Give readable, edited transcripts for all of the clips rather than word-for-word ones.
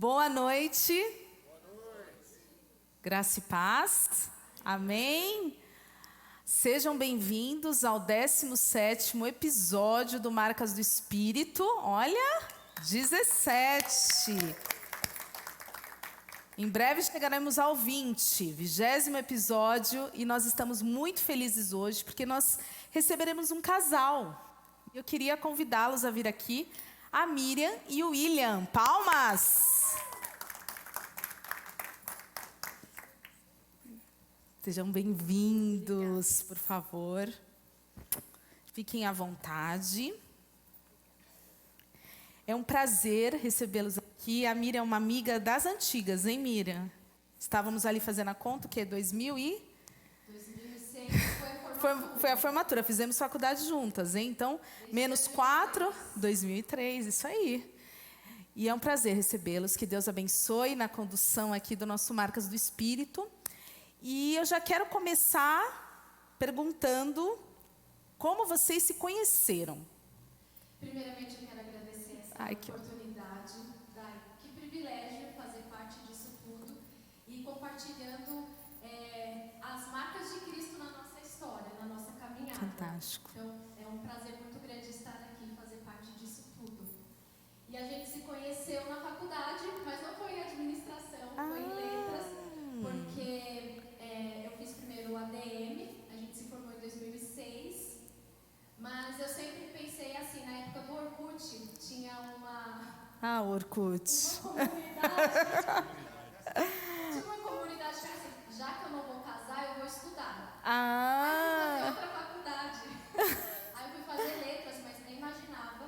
Boa noite. Graça e paz. Amém. Sejam bem-vindos ao 17º episódio do Marcas do Espírito. Olha, 17. Em breve chegaremos ao 20º episódio, e nós estamos muito felizes hoje porque nós receberemos um casal. Eu queria convidá-los a vir aqui, a Miriam e o William. Palmas! Sejam bem-vindos, por favor. Fiquem à vontade. É um prazer recebê-los aqui. A Miriam é uma amiga das antigas, hein, Miriam? Estávamos ali fazendo a conta, o quê? 2006 foi a formatura. Fizemos faculdade juntas, hein? Então, menos 4, 2003, isso aí. E é um prazer recebê-los. Que Deus abençoe na condução aqui do nosso Marcas do Espírito. E eu já quero começar perguntando como vocês se conheceram. Primeiramente, eu quero agradecer essa oportunidade. Que privilégio fazer parte disso tudo e compartilhando as marcas de Cristo na nossa história, na nossa caminhada. Fantástico. Então, é um prazer muito grande estar aqui e fazer parte disso tudo. E a gente se conheceu na faculdade, mas não foi em administração, foi em letras, porque eu fiz primeiro o ADM, a gente se formou em 2006. Mas eu sempre pensei assim, na época do Orkut, tinha uma Orkut. Tinha uma comunidade que assim, já que eu não vou casar, eu vou estudar. Ah. Aí eu fui fazer outra faculdade. Aí eu fui fazer letras, mas nem imaginava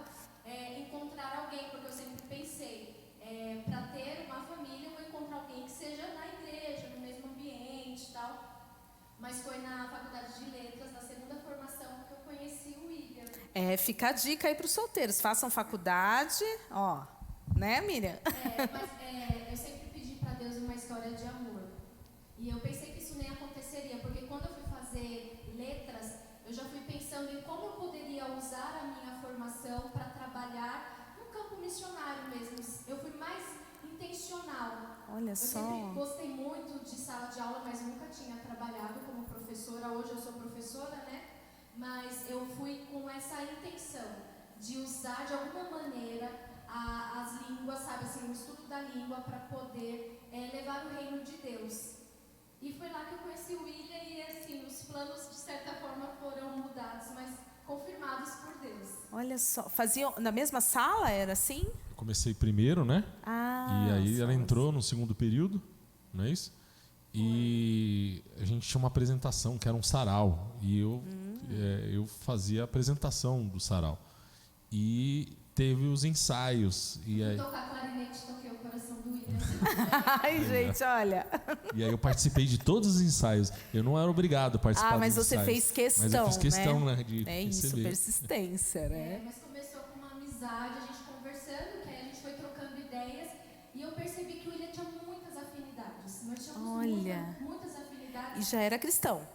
encontrar alguém, porque eu sempre pensei, para ter uma família, eu vou encontrar alguém que seja na igreja, no mesmo ambiente e tal. Mas foi na faculdade de letras, na segunda formação, que eu conheci o William. Fica a dica aí para os solteiros. Façam faculdade, né, Miriam? Mas eu sempre pedi para Deus uma história de amor. E eu pensei que isso nem aconteceria, porque quando eu fui fazer letras, eu já fui pensando em como eu poderia usar a minha formação para trabalhar no campo missionário mesmo. Eu fui mais intencional. Olha só. Eu sempre gostei muito de sala de aula, mas nunca tinha trabalhado como professora. Hoje eu sou professora, né? Mas eu fui com essa intenção de usar de alguma maneira as línguas, sabe assim, o estudo da língua para poder levar o reino de Deus. E foi lá que eu conheci o William e assim, os planos de certa forma foram mudados, mas confirmados por Deus. Olha só, faziam na mesma sala, era assim? Eu comecei primeiro, né? E aí ela entrou no segundo período, não é isso? E a gente tinha uma apresentação que era um sarau, e eu fazia a apresentação do sarau. E teve os ensaios. E aí... Tocar clarinete, toquei o coração do William. Ai, gente, olha. E aí eu participei de todos os ensaios. Eu não era obrigado a participar dos ensaios. Mas você fez questão, mas eu fiz questão, né? De receber. Isso, persistência, né? Mas começou com uma amizade, a gente conversando, que aí a gente foi trocando ideias. E eu percebi que o William tinha muitas afinidades. Nós tínhamos muitas afinidades. E já era cristão.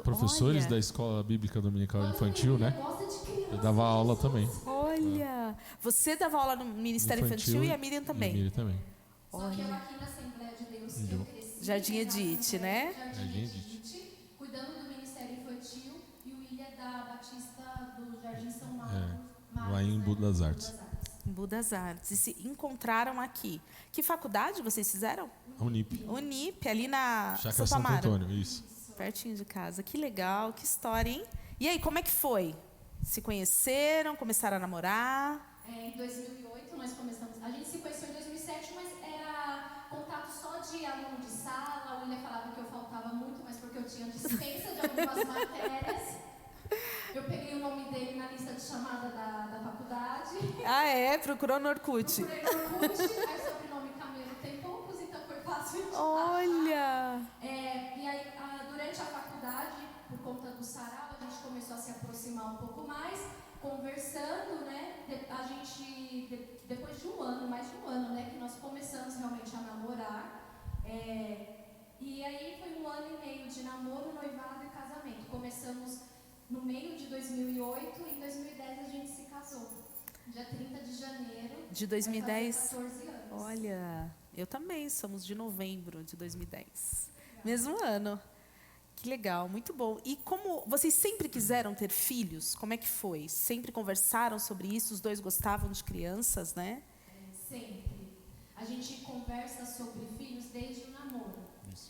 Professores da Escola Bíblica Dominical Infantil, né? Eu dava aula também. Olha, você dava aula no Ministério Infantil e a Miriam também. E a Miriam também. Só que eu aqui na Assembleia de Deus que eu cresci. Jardim Edith, né? Jardim Edith, cuidando do Ministério Infantil, e o William da Batista do Jardim São Marcos. Lá em Embu das Artes. Embu das Artes. E se encontraram aqui. Que faculdade vocês fizeram? Unip. Unip, ali na Chácara Santo Antônio, isso. Pertinho de casa. Que legal, que história, hein? E aí, como é que foi? Se conheceram, começaram a namorar? Em 2008 nós começamos. A gente se conheceu em 2007, mas era contato só de aluno de sala. O William falava que eu faltava muito, mas porque eu tinha dispensa de algumas matérias. Eu peguei o nome dele na lista de chamada da faculdade. Procurou no Orkut. Procurei no Orkut, aí o sobrenome Camelo tem poucos, então foi fácil de Olha! E aí, durante a faculdade, por conta do sarau, a gente começou a se aproximar um pouco mais, conversando, né? A gente, depois de um ano, mais de um ano, né? Que nós começamos realmente a namorar. E aí foi 1 ano e meio de namoro, noivado e casamento. Começamos no meio de 2008 e em 2010 a gente se casou. Dia 30 de janeiro. De 2010? Vai fazer 14 anos. Olha, eu também, somos de novembro de 2010. Mesmo ano. Que legal, muito bom. E como vocês sempre quiseram ter filhos? Como é que foi? Sempre conversaram sobre isso? Os dois gostavam de crianças, né? Sempre. A gente conversa sobre filhos desde o namoro.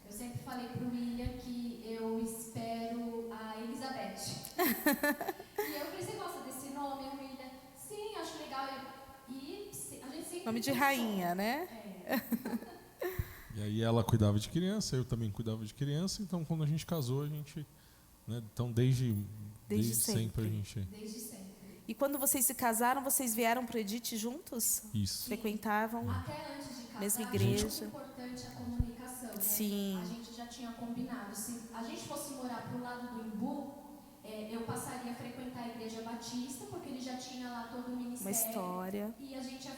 Eu sempre falei para o William que eu espero a Elizabeth. E eu falei, você gosta desse nome? O William, sim, acho legal. E a gente sempre Nome de rainha, né? E aí ela cuidava de criança, eu também cuidava de criança, então quando a gente casou, a gente, né, então desde sempre a gente... Desde sempre. E quando vocês se casaram, vocês vieram para o Edite juntos? Isso. Frequentavam? Até antes de casar, mesma igreja. é muito importante a comunicação, né? Sim. A gente já tinha combinado. Se a gente fosse morar para o lado do Imbu, eu passaria a frequentar a Igreja Batista, porque ele já tinha lá todo o ministério. Uma história. E a gente ia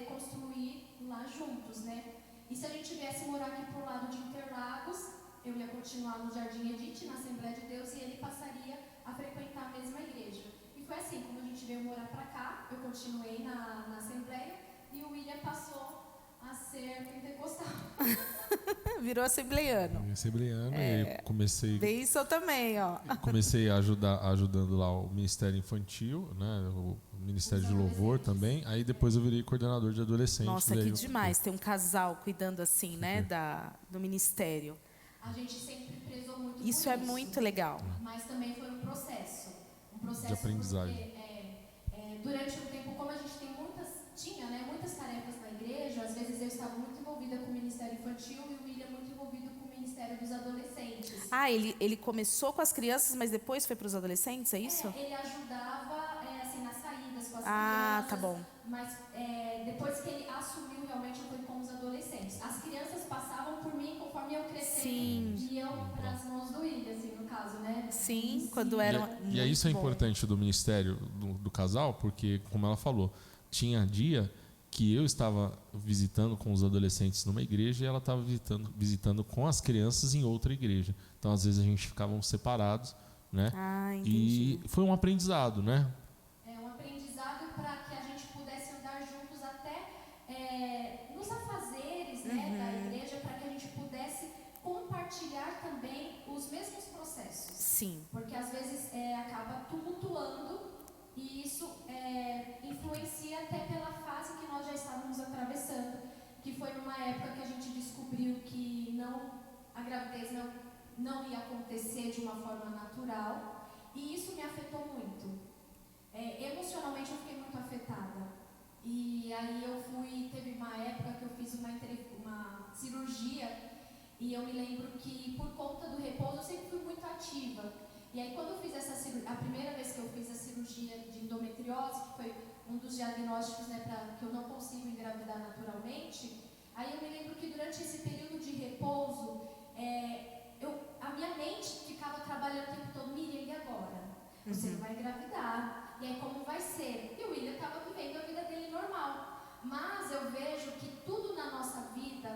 construir lá juntos, né? E se a gente viesse morar aqui para o lado de Interlagos, eu ia continuar no Jardim Edite, na Assembleia de Deus, e ele passaria a frequentar a mesma igreja. E foi assim, como a gente veio morar para cá, eu continuei na Assembleia, e o William passou a ser pentecostal. Virou assembleiano. Assembleiano, e aí comecei... Isso também, ó. Comecei ajudando lá o Ministério Infantil, né, o Ministério de Louvor também. Aí depois eu virei coordenador de adolescentes. Nossa, que demais ter um casal cuidando assim, né, do ministério. A gente sempre prezou muito por Isso é muito legal. Mas também foi um processo de aprendizagem. Porque, durante um tempo, como a gente tinha muitas tarefas na igreja, às vezes eu estava muito envolvida com o Ministério Infantil e o William muito envolvido com o Ministério dos Adolescentes. Ah, ele começou com as crianças, mas depois foi para os adolescentes, é isso? Ele ajudava assim, nas saídas com as crianças. Ah, tá bom. Mas depois que ele assumiu, realmente foi com os adolescentes. As crianças passavam por mim conforme eu crescendo e iam para as mãos do William, assim, no caso, né? Sim, quando eram. E aí isso é importante do ministério do casal, porque, como ela falou, tinha dia que eu estava visitando com os adolescentes numa igreja e ela estava visitando com as crianças em outra igreja. Então, às vezes, a gente ficava separados, né? Ah, entendi. E foi um aprendizado, né? Um aprendizado para que a gente pudesse andar juntos até nos afazeres, né, da igreja, para que a gente pudesse compartilhar também os mesmos processos. Sim. Porque, às vezes, acaba tumultuando e isso influencia até pela fase que nós já estávamos atravessando, que foi numa época que a gente descobriu que a gravidez não ia acontecer de uma forma natural, e isso me afetou muito. Emocionalmente eu fiquei muito afetada. E aí teve uma época que eu fiz uma cirurgia, e eu me lembro que por conta do repouso eu sempre fui muito ativa. E aí quando eu fiz essa cirurgia, a primeira vez que eu fiz a cirurgia de endometriose, que foi um dos diagnósticos, né, que eu não consigo engravidar naturalmente, aí eu me lembro que durante esse período de repouso, a minha mente ficava trabalhando o tempo todo, Miriam, e agora? Você não vai engravidar, e aí como vai ser? E o William estava vivendo a vida dele normal. Mas eu vejo que tudo na nossa vida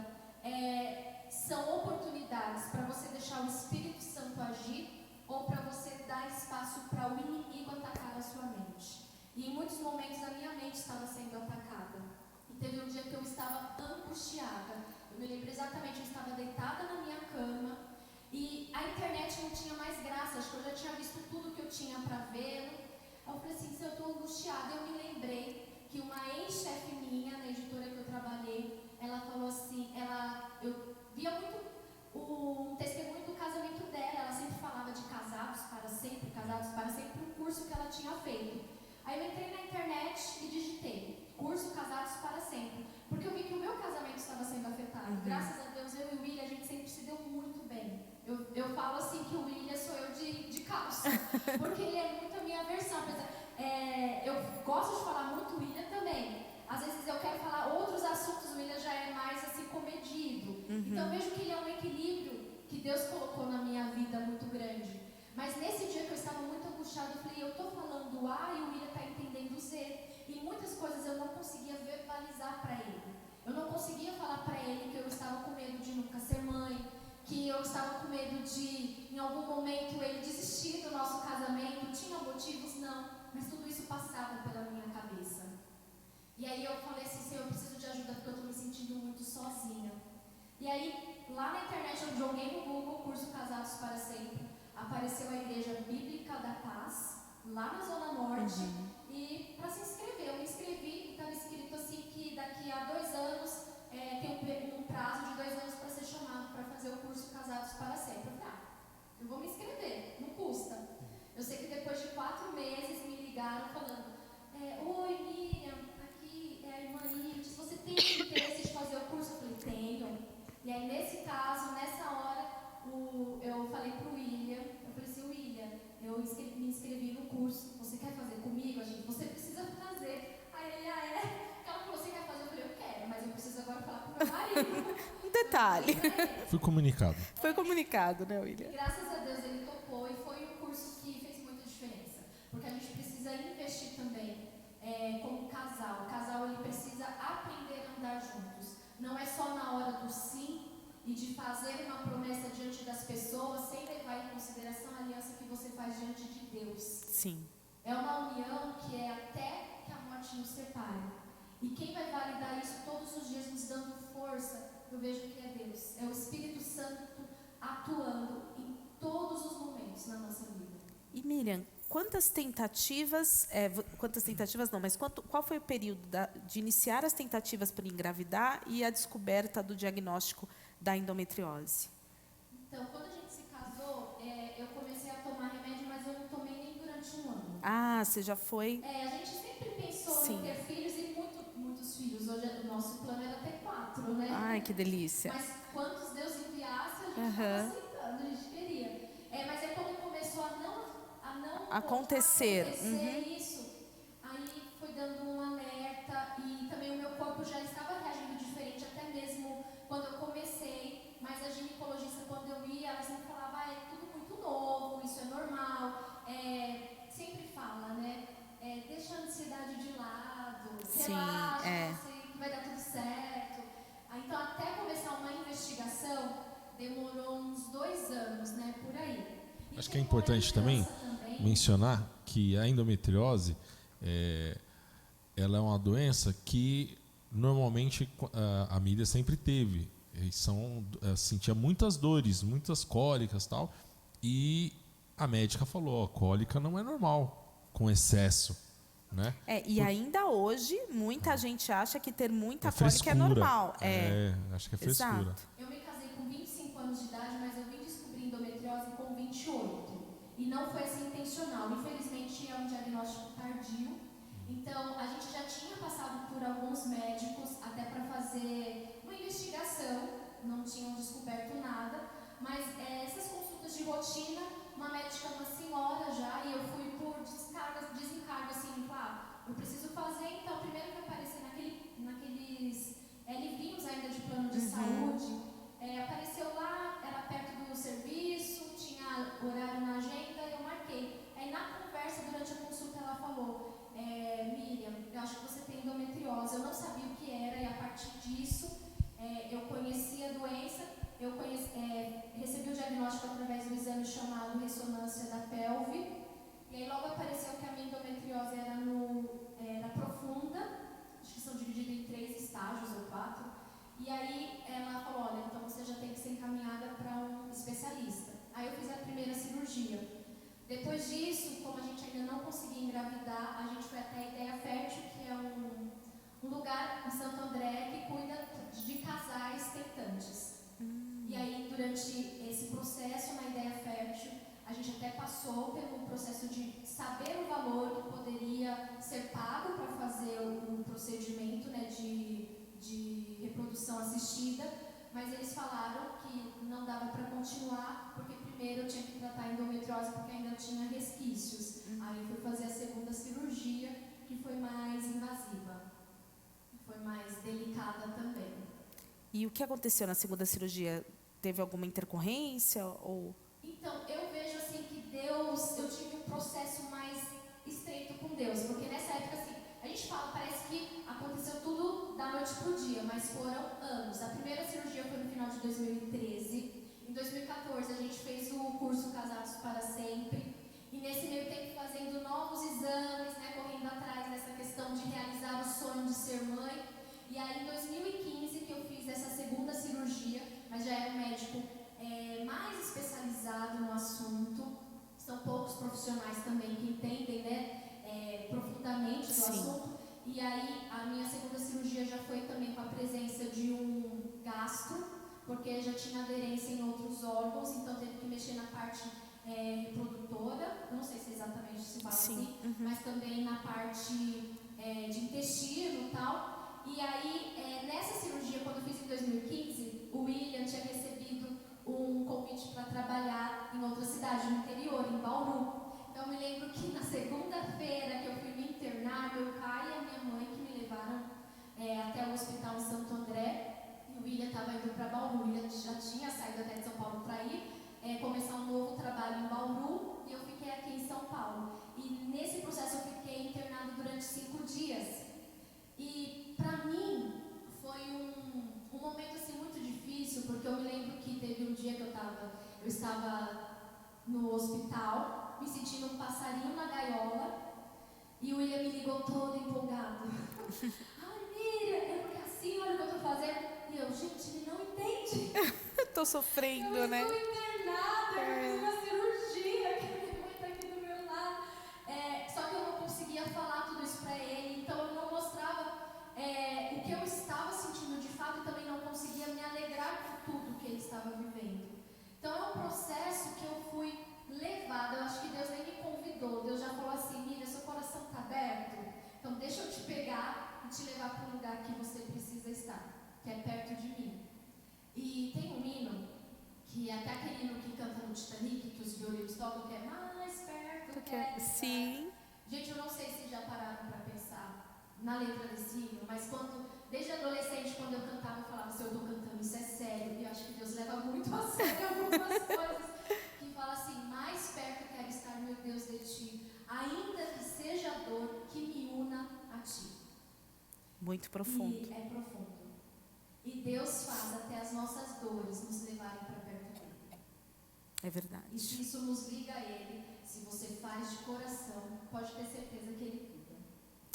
são oportunidades para você deixar o Espírito Santo agir, ou para você dar espaço para o inimigo atacar a sua mente. E em muitos momentos a minha mente estava sendo atacada. E teve um dia que eu estava angustiada. Eu me lembro exatamente, eu estava deitada na minha cama e a internet não tinha mais graça, acho que eu já tinha visto tudo que eu tinha para ver. Eu falei assim, se eu estou angustiada, eu me lembrei que uma ex-chefe minha, na editora que eu trabalhei, ela falou assim, eu via muito um testemunho do casamento dela, ela sempre falava de casados para sempre, um curso que ela tinha feito. Aí eu entrei na internet e digitei, curso Casados para Sempre, porque eu vi que o meu casamento estava sendo afetado. Graças a Deus, eu e o William, a gente sempre se deu muito bem. Eu falo assim que o William sou eu de calça, porque ele é muito a minha versão. Eu gosto de falar muito o William também. Às vezes eu quero falar outros assuntos, o William já é mais assim comedido. Então eu vejo que ele é um equilíbrio que Deus colocou na minha vida muito grande. Mas nesse dia que eu estava muito angustiada, eu falei, eu estou falando A e o William está entendendo Z. E muitas coisas eu não conseguia verbalizar para ele. Eu não conseguia falar para ele que eu estava com medo de nunca ser mãe, que eu estava com medo de, em algum momento, ele desistir do nosso casamento. Tinha motivos? Não. Mas tudo isso passava pela minha cabeça. E aí eu falei assim, Senhor, eu preciso de ajuda porque eu estou me sentindo da Paz, lá na Zona Norte, e para se inscrever. Eu me inscrevi e estava escrito assim que daqui a 2 anos tem um prazo de 2 anos para ser chamado para fazer o curso Casados para Sempre. Eu falei, eu vou me inscrever, não custa. Eu sei que depois de 4 meses me ligaram falando, oi Miriam, aqui é a irmã Iris, você tem interesse de fazer o curso? Eu falei, tenho. E aí nesse caso, nessa hora, eu falei pro William, eu falei assim, William, eu me inscrevi no curso, você quer fazer comigo? Você precisa fazer. Aí ele, aquela que você quer fazer, eu falei, eu quero, mas eu preciso agora falar pro meu marido. Um detalhe. Fui comunicado. Foi comunicado, né, William? E graças a Deus ele topou e foi um curso que fez muita diferença. Porque a gente precisa investir também como casal. O casal ele precisa aprender a andar juntos. Não é só na hora do sim e de fazer uma promessa diante das pessoas sem levar em consideração a aliança que você faz diante de Deus. Sim. É uma união que é até que a morte nos separe. E quem vai validar isso todos os dias nos dando força, eu vejo que é Deus. É o Espírito Santo atuando em todos os momentos na nossa vida. E Miriam, quantas tentativas não, mas qual foi o período de iniciar as tentativas para engravidar e a descoberta do diagnóstico da endometriose? Então, quando a gente se casou, eu comecei a tomar remédio, mas eu não tomei nem durante um ano. Ah, você já foi... A gente sempre pensou Sim. em ter filhos e muitos filhos. Hoje o nosso plano era ter 4, né? Ai, que delícia. Mas quantos Deus enviasse, a gente estava aceitando, a gente queria. Mas quando começou a não acontecer isso, aí foi dando um alerta e também o meu corpo já estava reagindo diferente, até mesmo quando eu comecei. Mas a ginecologista, quando eu ia, ela sempre falava, é tudo muito novo, isso é normal. Sempre fala, né? Deixa a ansiedade de lado, relaxa, sei que vai dar tudo certo. Então, até começar uma investigação, demorou uns 2 anos, né? Por aí. Acho que é importante também mencionar que a endometriose ela é uma doença que normalmente a Miriam sempre teve. Sentia muitas dores, muitas cólicas e tal. E a médica falou, cólica não é normal, com excesso. Né? Ainda hoje, muita gente acha que ter muita cólica frescura. É normal. Acho que é frescura. Exato. Eu me casei com 25 anos de idade, mas eu vim descobrir endometriose com 28. E não foi assim intencional. Infelizmente, é um diagnóstico tardio. Então, a gente já tinha passado por alguns médicos até para fazer uma investigação. Não tinham descoberto nada. Mas essas consultas de rotina, uma médica, uma senhora já, e eu fui por desencargo, assim, eu preciso fazer. Então, primeiro que aparecer naqueles livrinhos ainda de plano de saúde, apareceu lá, era perto do serviço, tinha horário na agenda, eu marquei. Aí na conversa, durante a consulta, ela falou, Miriam, eu acho que você tem endometriose. Eu não sabia o que era, e a partir disso, eu conheci a doença, recebi o diagnóstico através do exame chamado ressonância da pelve, e aí logo apareceu que a minha endometriose era profunda, acho que são divididas em 3 estágios ou 4, e aí ela falou, olha, então você já tem que ser encaminhada para um especialista. Aí eu fiz a primeira cirurgia. Depois disso, como a gente ainda não conseguia engravidar, a gente foi até a Ideia Fértil, que é um lugar em Santo André que cuida de casais tentantes. E aí, durante esse processo na Ideia Fértil, a gente até passou pelo processo de saber o valor que poderia ser pago para fazer o procedimento, né, de reprodução assistida, mas eles falaram que não dava para continuar, porque primeiro eu tinha que tratar a endometriose porque ainda tinha resquícios. Aí eu fui fazer a segunda cirurgia, que foi mais invasiva, foi mais delicada também. E o que aconteceu na segunda cirurgia? Teve alguma intercorrência ou... Então, eu vejo assim que Deus, eu tive um processo mais estreito com Deus, porque nessa época, assim, a gente fala, parece que aconteceu tudo da noite pro dia, mas foram anos. A primeira cirurgia foi no final de 2013, em 2014 a gente fez o curso Casados para Sempre, e nesse meio tempo fazendo novos exames, né, correndo atrás dessa questão de realizar o sonho de ser mãe, e aí em 2015 que eu fiz essa segunda cirurgia, mas já era um médico mais especializado no assunto. São poucos profissionais o Sim. assunto. E aí, a minha segunda cirurgia já foi também com a presença de um gastro, porque já tinha aderência em outros órgãos, então teve que mexer na parte reprodutora, não sei se exatamente se fala assim, mas também na parte de intestino e tal. E aí, nessa cirurgia, quando eu fiz em 2015, o William tinha recebido um convite para trabalhar em outra cidade, no interior, em Bauru. Então, eu me lembro que na segunda-feira que eu fui me internar, meu pai e a minha mãe que me levaram até o hospital em Santo André, e o William estava indo para Bauru. O William já tinha saído até de São Paulo para ir começar um novo trabalho em Bauru, e eu fiquei aqui em São Paulo. E nesse processo eu fiquei internado durante 5 dias. E para mim foi um momento assim muito difícil, porque eu me lembro que teve um dia que eu estava no hospital, me sentindo um passarinho na gaiola, e o William me ligou todo empolgado. Ai, Miriam, é porque assim, olha o que eu estou fazendo. E eu, gente, ele não entende. Tô sofrendo, né? Eu estou internada, eu fiz uma cirurgia, que minha mãe está aqui do meu lado. Só que eu não conseguia falar tudo isso para ele, então eu não mostrava o que eu estava sentindo de fato, e também não conseguia me alegrar por tudo que ele estava vivendo. Então é um processo que eu fui levada, eu acho que Deus nem me convidou, Deus já falou assim, Miriam, seu coração está aberto, então deixa eu te pegar e te levar para um lugar que você precisa estar, que é perto de mim. E tem um hino, que é até aquele hino que canta no Titanic, que os violinos tocam, que é mais perto, quero estar. Sim. Gente, eu não sei se já pararam para pensar na letra desse hino, mas desde adolescente, quando eu cantava, eu falava, se eu estou cantando, isso é sério. E eu acho que Deus leva muito a sério algumas coisas. Que fala assim, mais perto quero estar, meu Deus, de ti, ainda que seja a dor que me una a ti. Muito profundo. E é profundo. E Deus faz até as nossas dores nos levarem para perto dele. É verdade. E se isso nos liga a ele, se você faz de coração, pode ter certeza que ele cuida.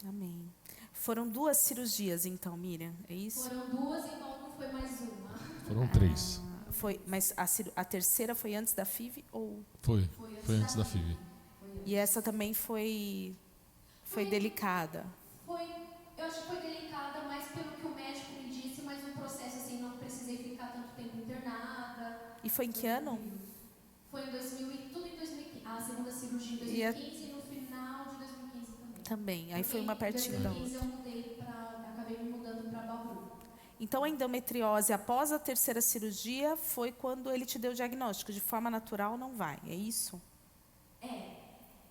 Amém. Foram 2 cirurgias, então, Miriam, é isso? Foram 2 e não foi mais uma. Foram 3. Mas a terceira foi antes da FIV ou? Foi antes da FIV. E essa também foi delicada? Eu acho que foi delicada, mais pelo que o médico me disse, mas um processo assim, não precisei ficar tanto tempo internada. E foi em que ano? Foi em 2000, tudo em 2015. A segunda cirurgia em 2015 e no final de 2015 também. Também, aí foi uma pertinho da outra. Em 2015 acabei me mudando para Bauru. Então a endometriose após a terceira cirurgia foi quando ele te deu o diagnóstico, de forma natural não vai, é isso?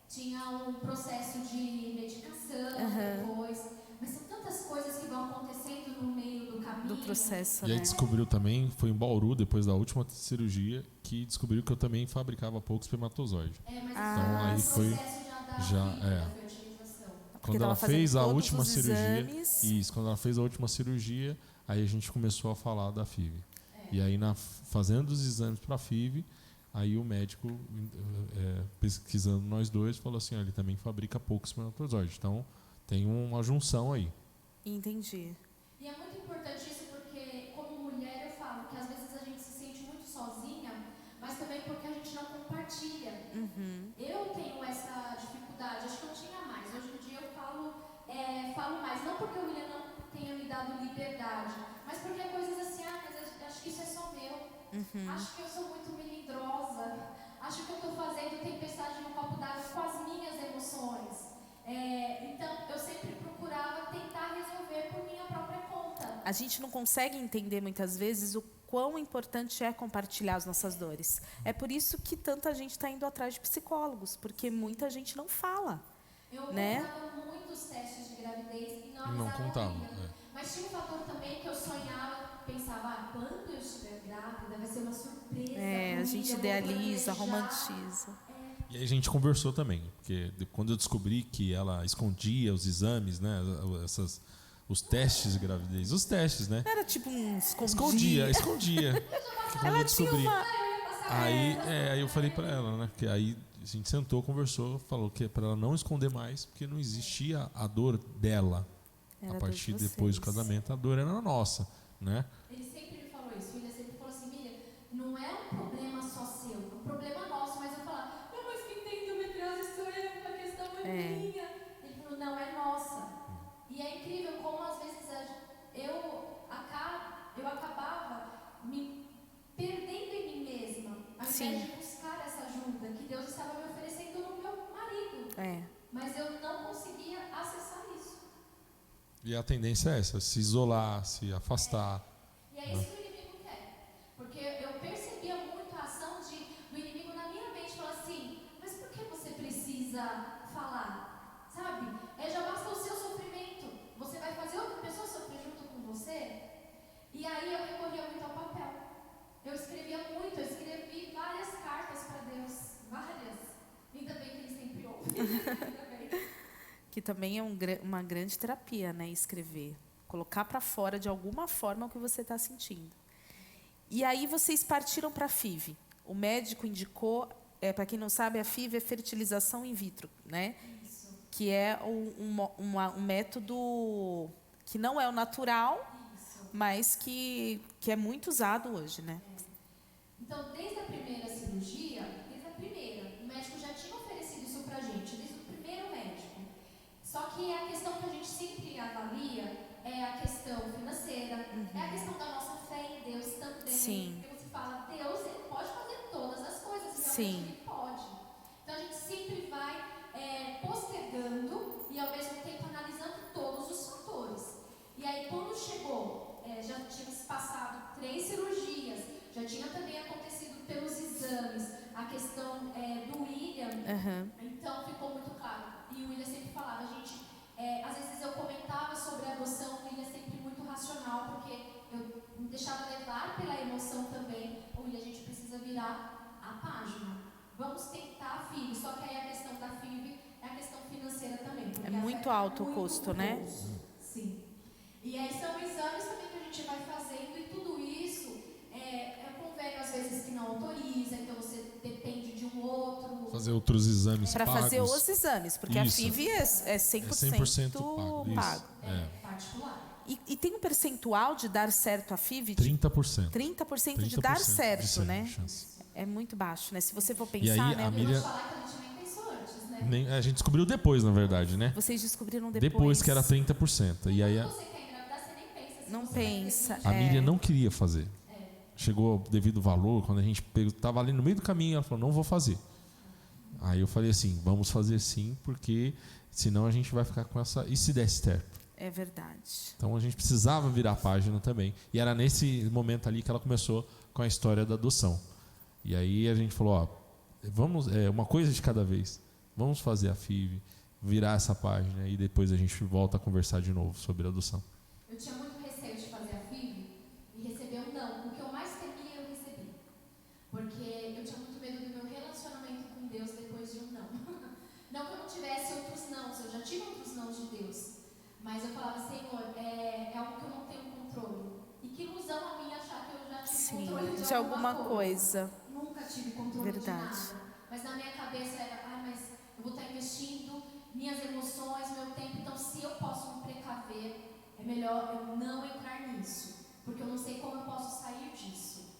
Tinha um processo de medicação depois, mas são tantas coisas que vão acontecendo no meio do caminho. Do processo, E aí né? descobriu também, foi em Bauru, depois da última cirurgia, que descobriu que eu também fabricava pouco espermatozoide. Mas então aí foi da fertilização. quando ela fez a última cirurgia, exames. quando ela fez a última cirurgia, aí a gente começou a falar da FIV. E aí fazendo os exames para a FIV, aí o médico, pesquisando nós dois, falou assim, ele também fabrica pouco espermatozoide. Então tem uma junção aí. E Entendi. é muito importante isso porque, como mulher, eu falo que às vezes a gente se sente muito sozinha, mas também porque a gente não compartilha. Eu tenho essa dificuldade, acho que eu tinha mais. Hoje em dia eu falo mais, não porque o William não tenha me dado liberdade, mas porque coisas assim, mas acho que isso é só meu. Acho que eu sou muito melindrosa. Acho que eu estou fazendo tempestade no copo d'água com as minhas emoções. Então, eu sempre procurava tentar resolver por minha própria conta. A gente não consegue entender muitas vezes o quão importante é compartilhar as nossas dores. É por isso que tanta gente está indo atrás de psicólogos, porque muita gente não fala. Eu né? contava muitos testes de gravidez e não Não avisava contava. ainda. Mas tinha um fator também que eu sonhava, pensava, quando eu estiver grávida, vai ser uma surpresa. A gente idealiza, romantiza. E aí a gente conversou também, porque quando eu descobri que ela escondia os exames, né, os testes de gravidez, né? Era tipo um escondia. Escondia. Quando eu descobri. Aí eu falei para ela, né, que aí a gente sentou, conversou, falou que é para ela não esconder mais, porque não existia a dor dela. Era a partir de depois do vocês. casamento, a dor era nossa, né? Ele sempre me falou isso, ele sempre falou assim, Miriam, não é um problema só seu, é um problema nosso, mas eu falava, não, mas quem tem endometriose sou eu, a questão é minha. Ele falou, não, é nossa. invés de buscar essa ajuda que Deus estava me oferecendo no meu marido. Mas eu não conseguia acessar isso. E a tendência é essa, se isolar, se afastar. E é isso que o inimigo quer. Porque eu percebia muito a ação do inimigo na minha mente, falar assim, mas por que você precisa falar? Sabe? Já basta o seu sofrimento. Você vai fazer outra pessoa sofrer junto com você? E aí eu recorria muito ao papel. Eu escrevia muito, eu escrevi várias cartas para Deus. Várias. Ainda bem que ele sempre ouve. Que também é uma grande terapia, né? Escrever. Colocar para fora de alguma forma o que você está sentindo. E aí vocês partiram para a FIV. O médico indicou, para quem não sabe, a FIV é fertilização in vitro, né? Isso. Que é um método que não é o natural, isso, mas que é muito usado hoje, né? Então, desde a primeira cirurgia, o médico já tinha oferecido isso para a gente, desde o primeiro médico. Só que a questão que a gente sempre avalia é a questão financeira, é a questão da nossa fé em Deus também. Sim. Porque você fala, Deus, ele pode fazer todas as coisas, e realmente ele pode. Então, a gente sempre vai postergando e, ao mesmo tempo, analisando todos os fatores. E aí, quando chegou, já tinha se passado 3 cirurgias, já tinha também acontecido pelos exames, a questão do William, então ficou muito claro. E o William sempre falava, gente, às vezes eu comentava sobre a adoção, o William sempre muito racional, porque eu me deixava levar pela emoção também. O William, a gente precisa virar a página. Vamos tentar a FIV, só que aí a questão da FIV é a questão financeira também. É muito alto o custo, né? Sim. E aí são exames também que a gente vai fazendo e tudo isso é convênio às vezes que não autoriza, então você depende de um outro. Fazer outros exames para fazer os exames, porque isso, a FIV é 100% pago. Particular. E tem um percentual de dar certo a FIV? 30%. 30% de dar certo, né? É muito baixo, né? Se você for pensar, e aí, né? A Miriam... Eu vou falar que a gente nem pensou antes, né? A gente descobriu depois, na verdade, né? Vocês descobriram depois. Depois que era 30%. E aí Você quer engravidar, você nem pensa. Não pensa. A Miriam não queria fazer. Chegou devido ao valor, quando a gente estava ali no meio do caminho, ela falou, não vou fazer. Aí eu falei assim, vamos fazer sim, porque senão a gente vai ficar com essa... E se der certo? É verdade. Então a gente precisava virar a página também. E era nesse momento ali que ela começou com a história da adoção. E aí a gente falou, ó, vamos, uma coisa de cada vez. Vamos fazer a FIV, virar essa página e depois a gente volta a conversar de novo sobre a adoção. Eu tinha muito receio de fazer a FIV e receber um não. O que eu mais temia, eu recebi. Porque eu tinha muito medo do meu relacionamento com Deus depois de um não. Não que eu não tivesse outros nãos, eu já tive outros nãos de Deus. Mas eu falava, Senhor, é algo que eu não tenho controle. E que ilusão a minha achar que eu já tive controle de alguma coisa. Nunca tive controle de nada. Mas na minha cabeça era, mas eu vou estar investindo minhas emoções, meu tempo. Então, se eu posso me precaver, é melhor eu não entrar nisso. Porque eu não sei como eu posso sair disso.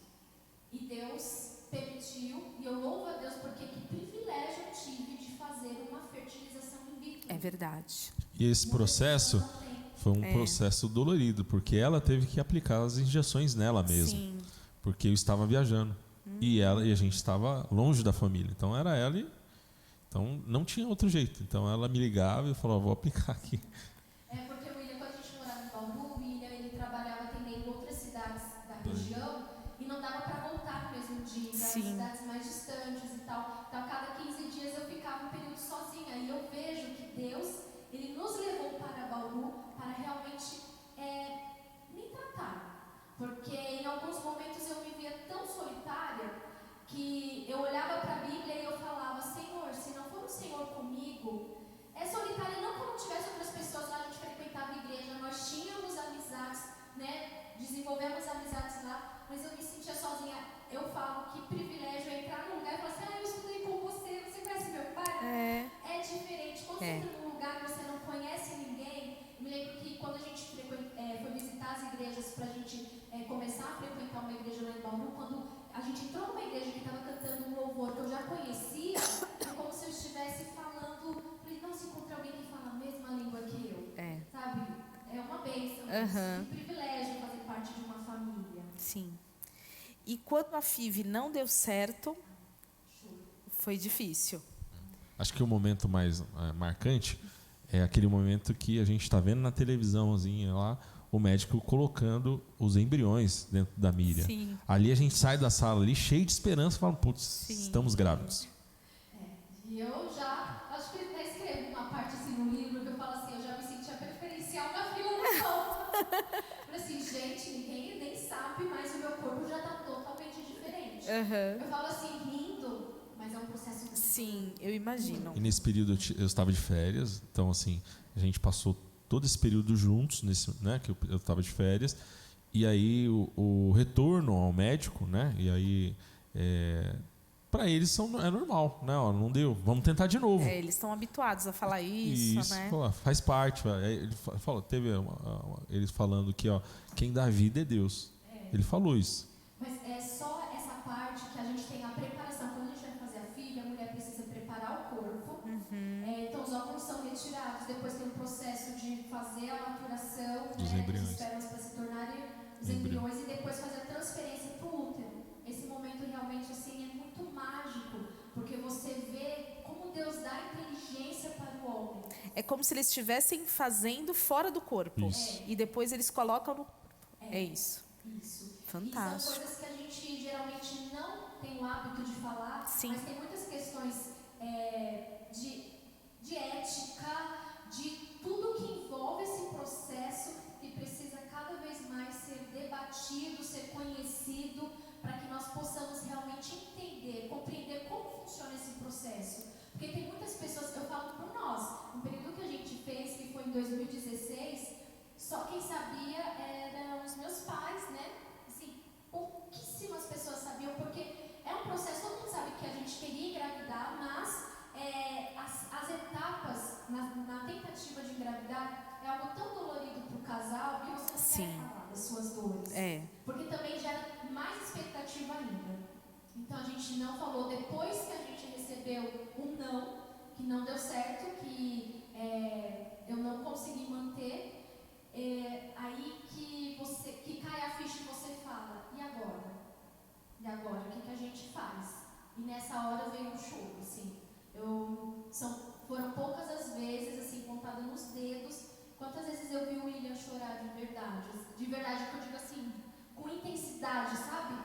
E Deus permitiu, e eu louvo a Deus porque que privilégio eu tive de fazer uma fertilização in vitro. É verdade. E esse processo foi um processo dolorido, porque ela teve que aplicar as injeções nela mesma. Sim. Porque eu estava viajando. E a gente estava longe da família. Então era ela e... Então não tinha outro jeito. Então ela me ligava e falava, vou aplicar aqui. Porque o William, quando a gente morava em Bauru, o William, ele trabalhava atendendo outras cidades da região e não dava para voltar no mesmo dia, para cidades mais distantes e tal. Então, a cada 15 dias eu ficava um período sozinha. E eu vejo que Deus, ele nos levou para Bauru para realmente me tratar. Porque em alguns momentos eu me via tão solitária que eu olhava para a Bíblia e eu falava, Senhor, se não for o Senhor comigo, é solitária não que eu não tivesse outras pessoas lá, a gente frequentava a igreja, nós tínhamos amizades, né, desenvolvemos amizades lá, mas eu me sentia sozinha. Eu falo que privilégio é entrar num lugar e falar assim, eu estudei com você, você conhece meu pai? É diferente, quando você entra num lugar que você não conhece ninguém. Eu me lembro que quando a gente foi visitar as igrejas para a gente começar a frequentar uma igreja lá em Bauru, quando a gente entrou numa igreja que estava cantando um louvor que eu já conhecia, é como se eu estivesse falando, falei, nossa, encontrei alguém que fala a mesma língua que eu. Sabe? É uma bênção, um privilégio fazer parte de uma família. Sim. E quando a FIV não deu certo, foi difícil. Acho que o momento mais marcante é aquele momento que a gente está vendo na televisãozinha lá, o médico colocando os embriões dentro da Miriam. Sim. Ali a gente sai da sala ali cheio de esperança e fala, putz, estamos grávidos. E eu já, acho que até escrevo uma parte assim no livro que eu falo assim, eu já me sentia preferencial na fila do pão. Falei assim, gente, ninguém nem sabe, mas o meu corpo já está totalmente diferente. Eu falo assim, rindo, mas é um processo muito. Sim, eu imagino. E nesse período eu estava de férias, então assim, a gente passou todo esse período juntos, né, que eu estava de férias, e aí o retorno ao médico, né, e aí para eles é normal, né, ó, não deu, vamos tentar de novo. Eles estão habituados a falar isso, né? Faz parte. Ele falou, eles falando que, ó, quem dá vida é Deus. Ele falou isso. Mas é só essa parte que a gente tem a preparação. Quando a gente vai fazer a filha, a mulher precisa preparar o corpo. Então os óvulos são retirados. Depois tem um processo de fazer a maturação dos embriões, dos espermas para se tornarem os embriões e depois fazer a transferência para o útero. Esse momento realmente assim é muito mágico, porque você vê como Deus dá inteligência para o homem. É como se eles estivessem fazendo fora do corpo. E depois eles colocam no corpo. É isso. Fantástico. E são coisas que a gente geralmente não tem o hábito de falar, mas tem muitas questões de ética, de tudo que envolve esse processo que precisa cada vez mais ser debatido, ser conhecido, para que nós possamos realmente entender, compreender como funciona esse processo. Porque tem muitas pessoas, eu falo por nós, no período que a gente fez, que foi em 2016, só quem sabia eram os meus pais, né? Assim, pouquíssimas pessoas sabiam, porque é um processo, todo mundo sabe que a gente queria engravidar, mas as etapas na tentativa de engravidar é algo tão dolorido para o casal que você não quer falar das suas dores. Porque também gera mais expectativa ainda. Então a gente não falou, depois que a gente recebeu um não, que não deu certo, que eu não consegui manter, aí que cai a ficha e você fala, e agora? E agora, o que a gente faz? E nessa hora veio um choro, assim. Foram poucas as vezes, assim, contadas nos dedos, quantas vezes eu vi o William chorar de verdade, que eu digo assim, com intensidade, sabe?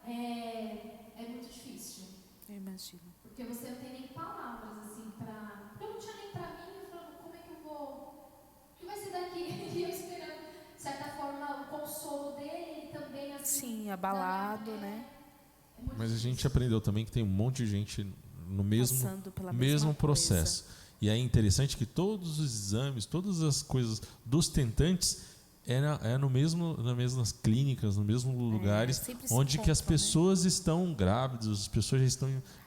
É muito difícil. Eu imagino. Porque você não tem nem palavras, assim, eu não tinha nem pra mim, eu falava, como é que eu vou... O que vai ser daqui? E eu esperando, de certa forma, o consolo dele, ele também, assim... Sim, abalado, né? Mas a gente aprendeu também que tem um monte de gente no mesmo processo. E é interessante que todos os exames, todas as coisas dos tentantes nas mesmas clínicas, nos mesmos lugares, onde que as pessoas estão grávidas, as pessoas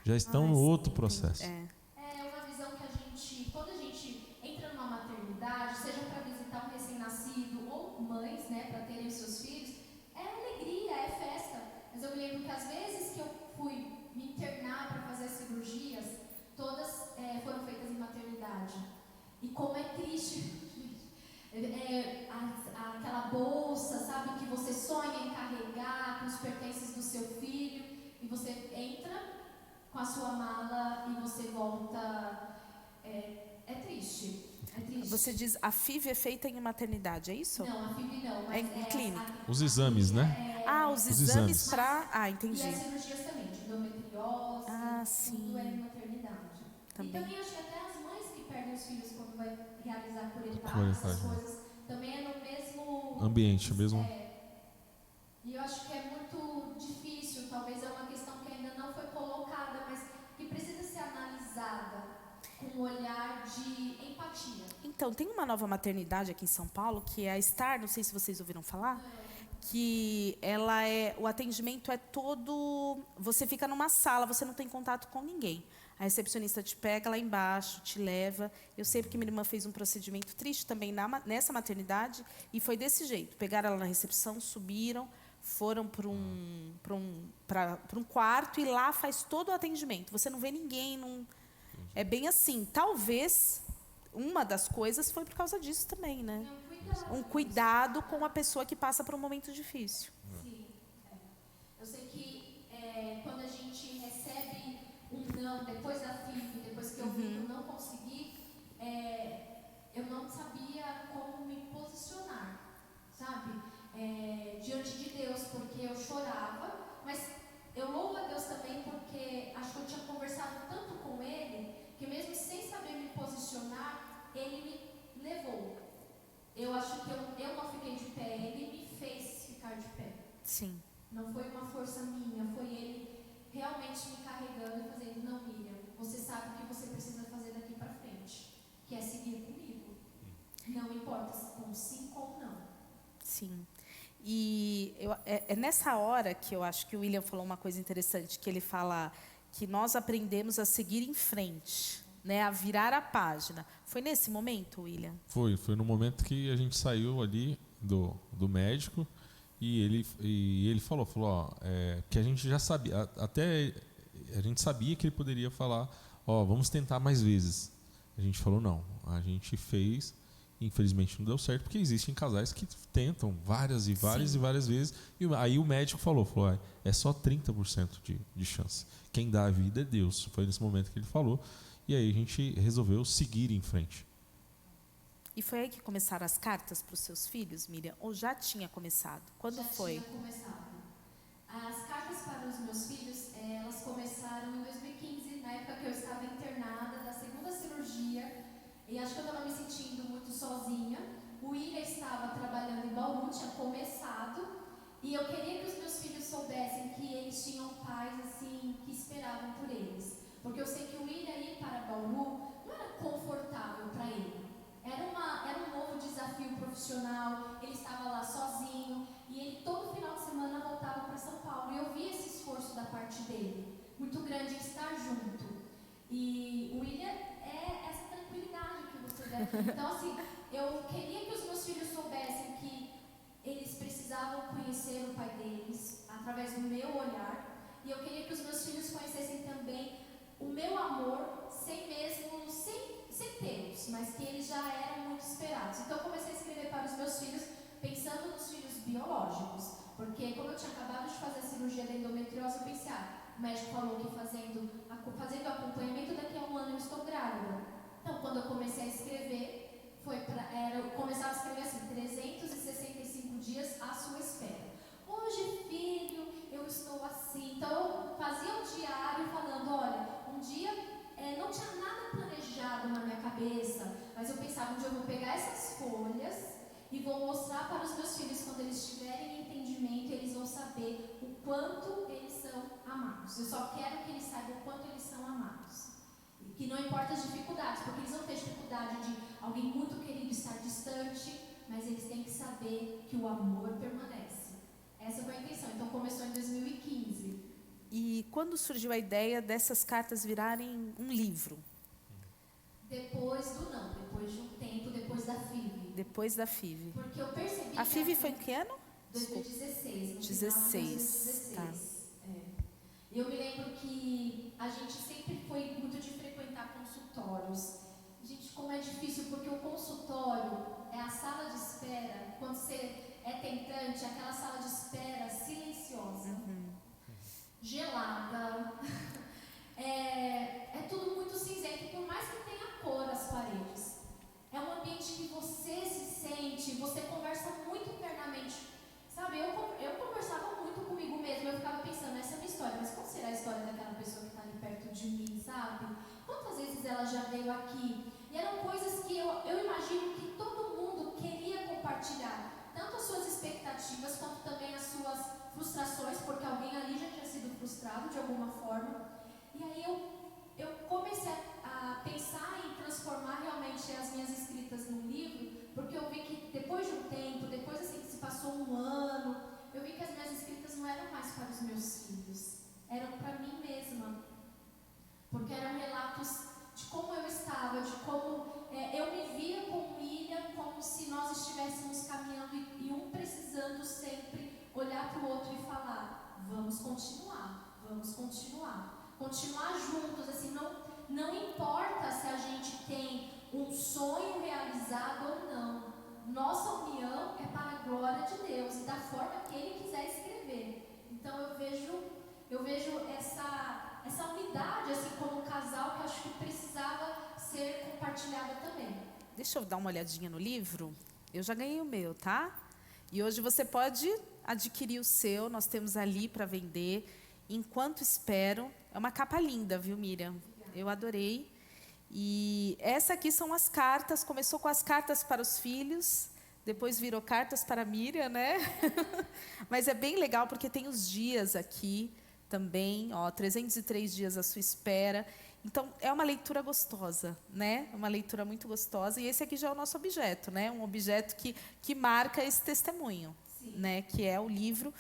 já estão no outro processo. É uma visão que a gente, quando a gente entra numa maternidade, seja para visitar um recém-nascido ou mães, né, para terem os seus filhos, é alegria, é festa. Mas eu me lembro que às vezes que eu fui me internar para fazer as cirurgias, todas foram feitas em maternidade. E como é triste, aquela bolsa, sabe, que você sonha em carregar com os pertences do seu filho, e você entra com a sua mala e você volta. É triste. Você diz, a FIV é feita em maternidade, é isso? Não, a FIV não, mas em clínica. Os exames, né? Os exames para... entendi. E as cirurgias também, de endometriose, tudo é em maternidade. Também. E também acho que até as mães que perdem os filhos quando vai realizar por etapas, essas coisas, também é no mesmo... ambiente, mesmo... E eu acho que é muito difícil, talvez é uma questão que ainda não foi colocada, mas que precisa ser analisada com um olhar de empatia. Então, tem uma nova maternidade aqui em São Paulo, que é a Star, não sei se vocês ouviram falar, que o atendimento é todo... Você fica numa sala, você não tem contato com ninguém. A recepcionista te pega lá embaixo, te leva. Eu sei porque minha irmã fez um procedimento triste também nessa maternidade, e foi desse jeito. Pegaram ela na recepção, subiram, foram para um quarto, e lá faz todo o atendimento. Você não vê ninguém, é bem assim. Talvez uma das coisas foi por causa disso também, né? Um cuidado com a pessoa que passa por um momento difícil. Sim. Eu sei que não, depois da FIV, depois que eu vi que eu não consegui, eu não sabia como me posicionar, sabe? Diante de Deus, porque eu chorava, mas eu louvo a Deus também porque acho que eu tinha conversado tanto com Ele, que mesmo sem saber me posicionar, Ele me levou. Eu acho que eu não fiquei de pé, Ele me fez ficar de pé. Sim. Não foi uma força minha, foi Ele realmente me carregando e fazendo, não, Miriam, você sabe o que você precisa fazer daqui para frente, que é seguir comigo. Não importa se com sim ou não. Sim. E é nessa hora que eu acho que o William falou uma coisa interessante, que ele fala que nós aprendemos a seguir em frente, né, a virar a página. Foi nesse momento, William? Foi no momento que a gente saiu ali do médico e ele falou, ó, que a gente já sabia, até a gente sabia que ele poderia falar, ó, vamos tentar mais vezes. A gente falou, não, a gente fez, infelizmente não deu certo, porque existem casais que tentam várias e várias Sim. e várias vezes, e aí o médico falou, é só 30% de chance. Quem dá a vida é Deus. Foi nesse momento que ele falou, e aí a gente resolveu seguir em frente. E foi aí que começaram as cartas para os seus filhos, Miriam? Ou já tinha começado? Quando foi? Já tinha começado. As cartas para os meus filhos, elas começaram em 2015, na época que eu estava internada da segunda cirurgia, e acho que eu estava me sentindo muito sozinha. O William estava trabalhando em Bauru, tinha começado, e eu queria que os meus filhos soubessem que eles tinham pais assim, que esperavam por eles. Porque eu sei que o William ir para Bauru não era confortável para ele. Era um novo desafio profissional, ele estava lá sozinho, e ele todo final de semana voltava para São Paulo. E eu vi esse esforço da parte dele, muito grande em estar junto. E o William é essa tranquilidade que você deve ter. Então, assim, eu queria que os meus filhos soubessem que eles precisavam conhecer o pai deles através do meu olhar. E eu queria que os meus filhos conhecessem também o meu amor, sem tê-los, mas que eles já eram muito esperados. Então eu comecei a escrever para os meus filhos, pensando nos filhos biológicos, porque como eu tinha acabado de fazer a cirurgia da endometriose, eu pensei, o médico falou que fazendo acompanhamento daqui a um ano eu estou grávida. Então quando eu comecei a escrever, eu começava a escrever assim, 365 dias à sua espera. Hoje, filho, eu estou assim. Então eu fazia um diário falando, olha, um dia não tinha nada planejado na minha cabeça, mas eu pensava, um dia eu vou pegar essas folhas e vou mostrar para os meus filhos, quando eles tiverem entendimento, eles vão saber o quanto eles são amados. Eu só quero que eles saibam o quanto eles são amados. E que não importa as dificuldades, porque eles vão ter dificuldade de alguém muito querido estar distante, mas eles têm que saber que o amor permanece. Essa foi a intenção. Então começou em 2015. E quando surgiu a ideia dessas cartas virarem um livro? Depois de um tempo, depois da FIV. Depois da FIV. Porque eu percebi a FIV foi em que ano? 2016. No 16. Final de 2016. Tá. Eu me lembro que a gente sempre foi muito de frequentar consultórios. Gente, como é difícil, porque o consultório é a sala de espera, quando você é tentante, é aquela sala de espera silenciosa. Gelada, é tudo muito cinzento, por mais que tenha cor as paredes. É um ambiente que você se sente, você conversa muito internamente. Sabe, eu conversava muito comigo mesma, eu ficava pensando, essa é a minha história, mas qual será a história daquela pessoa que está ali perto de mim, sabe? Quantas vezes ela já veio aqui? E eram coisas que eu imagino que todo mundo queria compartilhar, tanto as suas expectativas, quanto também as suas frustrações, porque alguém ali já tinha sido frustrado de alguma forma. E aí eu comecei a pensar em transformar realmente as minhas escritas num livro, porque eu vi que depois de um tempo, depois assim que se passou um ano, eu vi que as minhas escritas não eram mais para os meus filhos, eram para mim mesma, porque eram relatos de como eu estava, de como eu me via com o William, como se nós estivéssemos caminhando e um precisando sempre olhar para o outro e falar, vamos continuar juntos, assim, não importa se a gente tem um sonho realizado ou não, nossa união é para a glória de Deus e da forma que Ele quiser escrever. Então eu vejo essa unidade, assim, como um casal, que eu acho que precisava ser compartilhada também. Deixa eu dar uma olhadinha no livro. Eu já ganhei o meu, tá? E hoje você pode adquirir o seu. Nós temos ali para vender. Enquanto Espero. É uma capa linda, viu, Miriam? Eu adorei. E essa aqui são as cartas. Começou com as cartas para os filhos. Depois virou cartas para a Miriam, né? Mas é bem legal porque tem os dias aqui também. Ó, 303 dias à sua espera. Então, é uma leitura gostosa, né? Uma leitura muito gostosa. E esse aqui já é o nosso objeto, né? Um objeto que marca esse testemunho, né? Que é o livro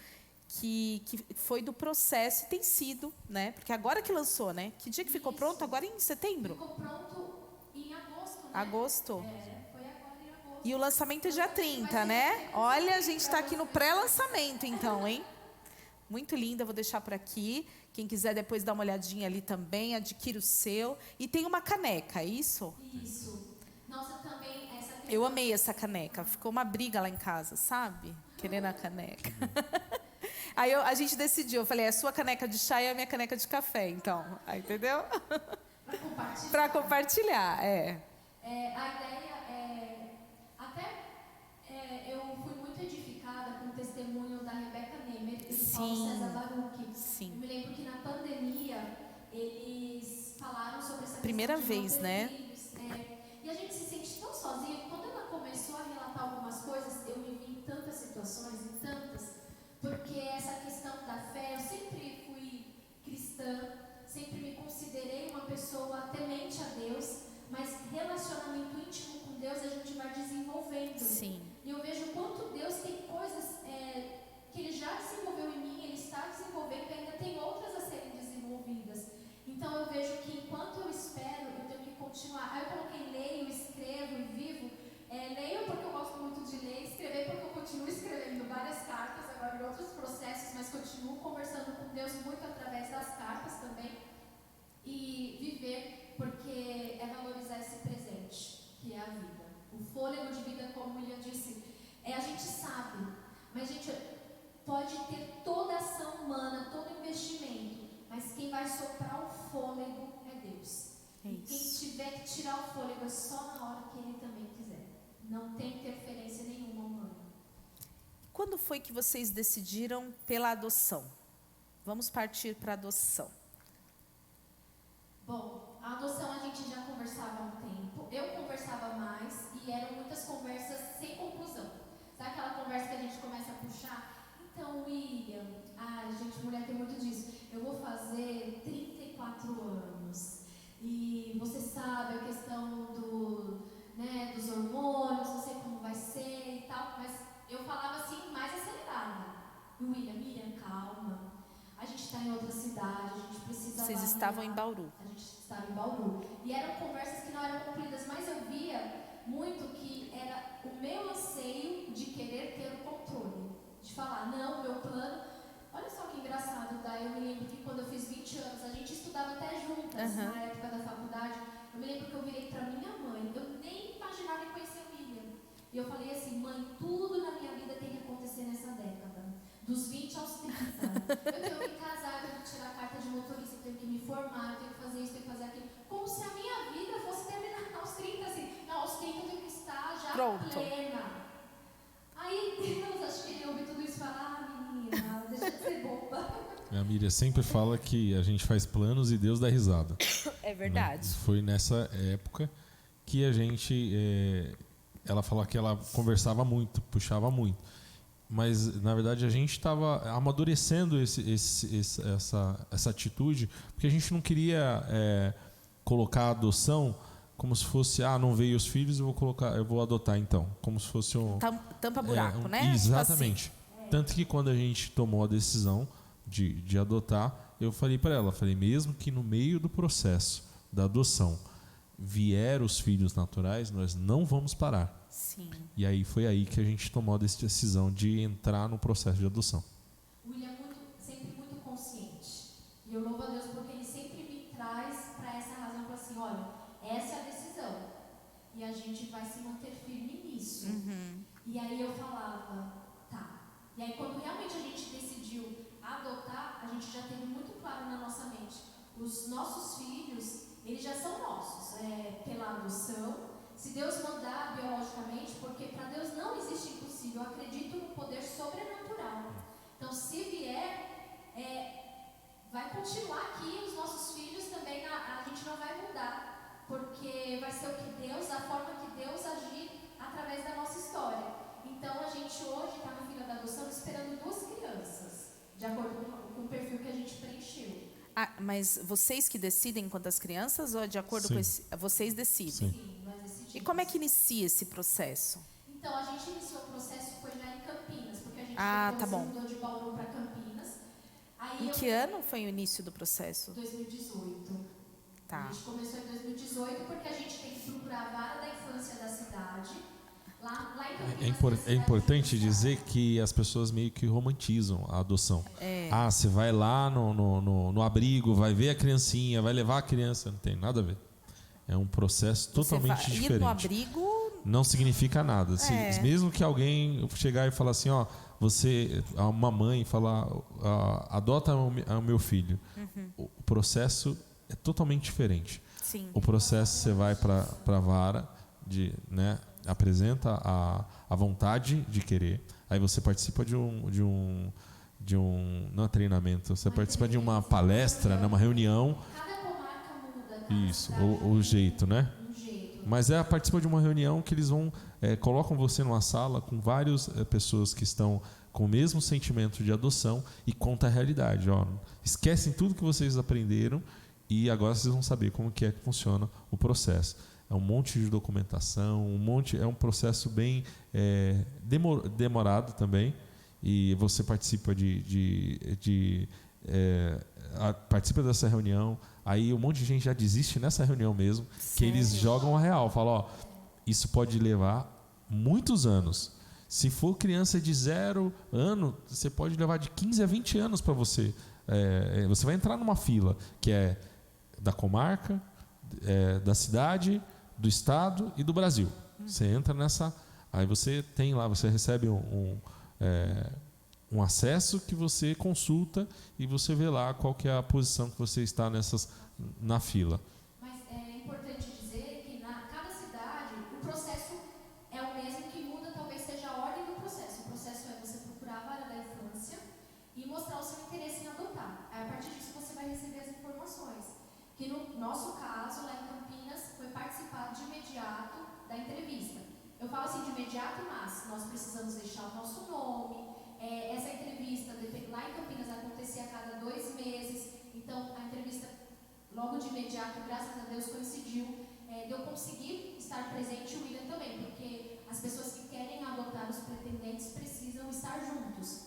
que foi do processo e tem sido, né? Porque agora que lançou, né? Que dia que ficou pronto? Agora em setembro? Ficou pronto em agosto, né? Agosto. Foi agora em agosto. E o lançamento é dia 30, né? Olha, a gente está aqui no pré-lançamento, então, hein? Muito linda, vou deixar por aqui. Quem quiser depois dar uma olhadinha ali também, adquire o seu. E tem uma caneca, é isso? Isso. Nossa, também essa questão... Eu amei essa caneca. Ficou uma briga lá em casa, sabe? Querendo a caneca. Aí a gente decidiu, eu falei, é a sua caneca de chá e a minha caneca de café, então. Aí, entendeu? Para compartilhar. Para compartilhar, é. A ideia é... eu fui muito edificada com o testemunho da Rebeca Nemer e do Paulo César Baruch. Sim. Eu me lembro que na pandemia eles falaram sobre essa Primeira questão de vez, não ter né? filhos. E a gente se sente tão sozinha. Quando ela começou a relatar algumas coisas, eu me vi em tantas situações, em tantas, porque essa questão da fé, eu sempre fui cristã, sempre me considerei uma pessoa temente a Deus, mas relacionamento íntimo com Deus a gente vai desenvolvendo. Sim. E eu vejo quanto Deus tem coisas que Ele já desenvolveu em mim, Ele está desenvolvendo e ainda tem outras a serem desenvolvidas. Então eu vejo que enquanto eu espero, eu tenho que continuar. Aí eu coloquei leio, escrevo e vivo. Leio porque eu gosto muito de ler, escrever porque eu continuo escrevendo várias cartas, agora em outros processos, mas continuo conversando com Deus muito através das cartas também. E viver porque é valorizar esse presente, que é a vida. O fôlego de vida, como o William disse, a gente sabe, mas a gente pode ter toda a ação humana, todo investimento, mas quem vai soprar o fôlego é Deus. E quem tiver que tirar o fôlego é só na hora que Ele também quiser. Não tem interferência nenhuma humana. Quando foi que vocês decidiram pela adoção? Vamos partir para a adoção. Bom, a adoção a gente já conversava há um tempo. Eu conversava mais e eram muitas conversas sem conclusão. Sabe aquela conversa que a gente começa a puxar? Então, William, gente, mulher tem muito disso. Eu vou fazer 34 anos. E você sabe a questão dos hormônios, não sei como vai ser e tal. Mas eu falava assim, mais acelerada. E o William, Miriam, calma. A gente está em outra cidade, a gente precisa... Vocês estavam em Bauru. A gente estava em Bauru. E eram conversas que não eram cumpridas, mas eu via muito que era o meu anseio de querer ter o controle. De falar, não, meu plano... Olha só que engraçado, tá? Eu me lembro que quando eu fiz 20 anos, a gente estudava até juntas, na época da faculdade. Eu me lembro que eu virei para minha mãe. Eu nem imaginava em conhecer o William. E eu falei assim, mãe, tudo na minha vida tem que acontecer nessa década. Dos 20 aos 30. Eu tenho que casar, eu tenho que tirar a carta de motorista, eu tenho que me formar, eu tenho que fazer isso, eu tenho que fazer aquilo. Como se a minha vida fosse terminar aos 30, assim. Não, aos 30 eu tenho que estar já plena. Aí Deus, acho que ele ouve tudo isso e fala, menina, deixa de ser boba. A Miriam sempre fala que a gente faz planos e Deus dá risada. É verdade. Né? Foi nessa época que a gente... ela falou que ela conversava muito, puxava muito. Mas, na verdade, a gente estava amadurecendo essa atitude, porque a gente não queria colocar a adoção como se fosse, não veio os filhos, eu vou adotar então. Como se fosse um... Tampa buraco, né? Exatamente. Tipo assim. Tanto que quando a gente tomou a decisão de adotar, eu falei para ela, mesmo que no meio do processo da adoção vier os filhos naturais, nós não vamos parar. Sim. E aí foi aí que a gente tomou a decisão de entrar no processo de adoção. O William é sempre muito consciente. E eu louvo a Deus porque ele sempre me traz para essa razão, para assim, olha, essa é a decisão. E a gente vai se manter firme nisso. E aí eu falava, tá. E aí quando realmente a gente decidiu adotar, a gente já teve muito claro na nossa mente os nossos filhos, eles já são nossos, pela adoção. Se Deus mandar biologicamente, porque para Deus não existe impossível, eu acredito no poder sobrenatural. Então, se vier, vai continuar aqui, os nossos filhos também, a gente não vai mudar, porque vai ser o que Deus, a forma que Deus agir através da nossa história. Então, a gente hoje está na fila da adoção esperando 2 crianças, de acordo com o perfil que a gente preencheu. Mas vocês que decidem quantas crianças ou de acordo com esse, vocês decidem? Sim, nós decidimos. E como é que inicia esse processo? Então, a gente iniciou o processo, foi já em Campinas, porque a gente tá bom. mudou de Bauru para Campinas. Aí em que ano foi o início do processo? 2018. Tá. A gente começou em 2018 porque a gente tem que procurar a vara da infância da cidade. Lá em Campinas, é importante dizer que as pessoas meio que romantizam a adoção. Você vai lá no abrigo, vai ver a criancinha, vai levar a criança. Não tem nada a ver. É um processo totalmente diferente. Ir no abrigo não significa nada. Mesmo que alguém chegar e falar assim, uma mãe falar, adota o meu filho. O processo é totalmente diferente. Sim. O processo, você vai para a vara, apresenta a vontade de querer. Aí você participa de um não é treinamento, você participa de uma palestra, uma reunião. Cada comarca muda. Isso, o jeito, né? Mas participa de uma reunião que eles vão colocam você numa sala com várias pessoas que estão com o mesmo sentimento de adoção e conta a realidade. Esquecem tudo que vocês aprenderam e agora vocês vão saber como que funciona o processo. É um monte de documentação, é um processo bem demorado também. E você participa participa dessa reunião. Aí um monte de gente já desiste nessa reunião mesmo, que eles jogam a real. Falam, isso pode levar muitos anos. Se for criança de 0 ano, você pode levar de 15 a 20 anos para você. Você vai entrar numa fila que é da comarca, da cidade, do estado e do Brasil. Você entra nessa... Aí você tem lá, você recebe um acesso que você consulta e você vê lá qual que é a posição que você está na fila. Mas é importante dizer que cada cidade o processo é o mesmo, que muda talvez seja a ordem do processo. O processo é você procurar a vara da infância e mostrar o seu interesse em adotar. Aí, a partir disso você vai receber as informações. Que no nosso caso, lá em Campinas, foi participar de imediato da entrevista. Eu falo assim de imediato, mas nós precisamos deixar o nosso nome. Essa entrevista lá em Campinas acontecia a cada 2 meses, então a entrevista logo de imediato, graças a Deus, coincidiu de eu conseguir estar presente, e o William também, porque as pessoas que querem adotar os pretendentes precisam estar juntos.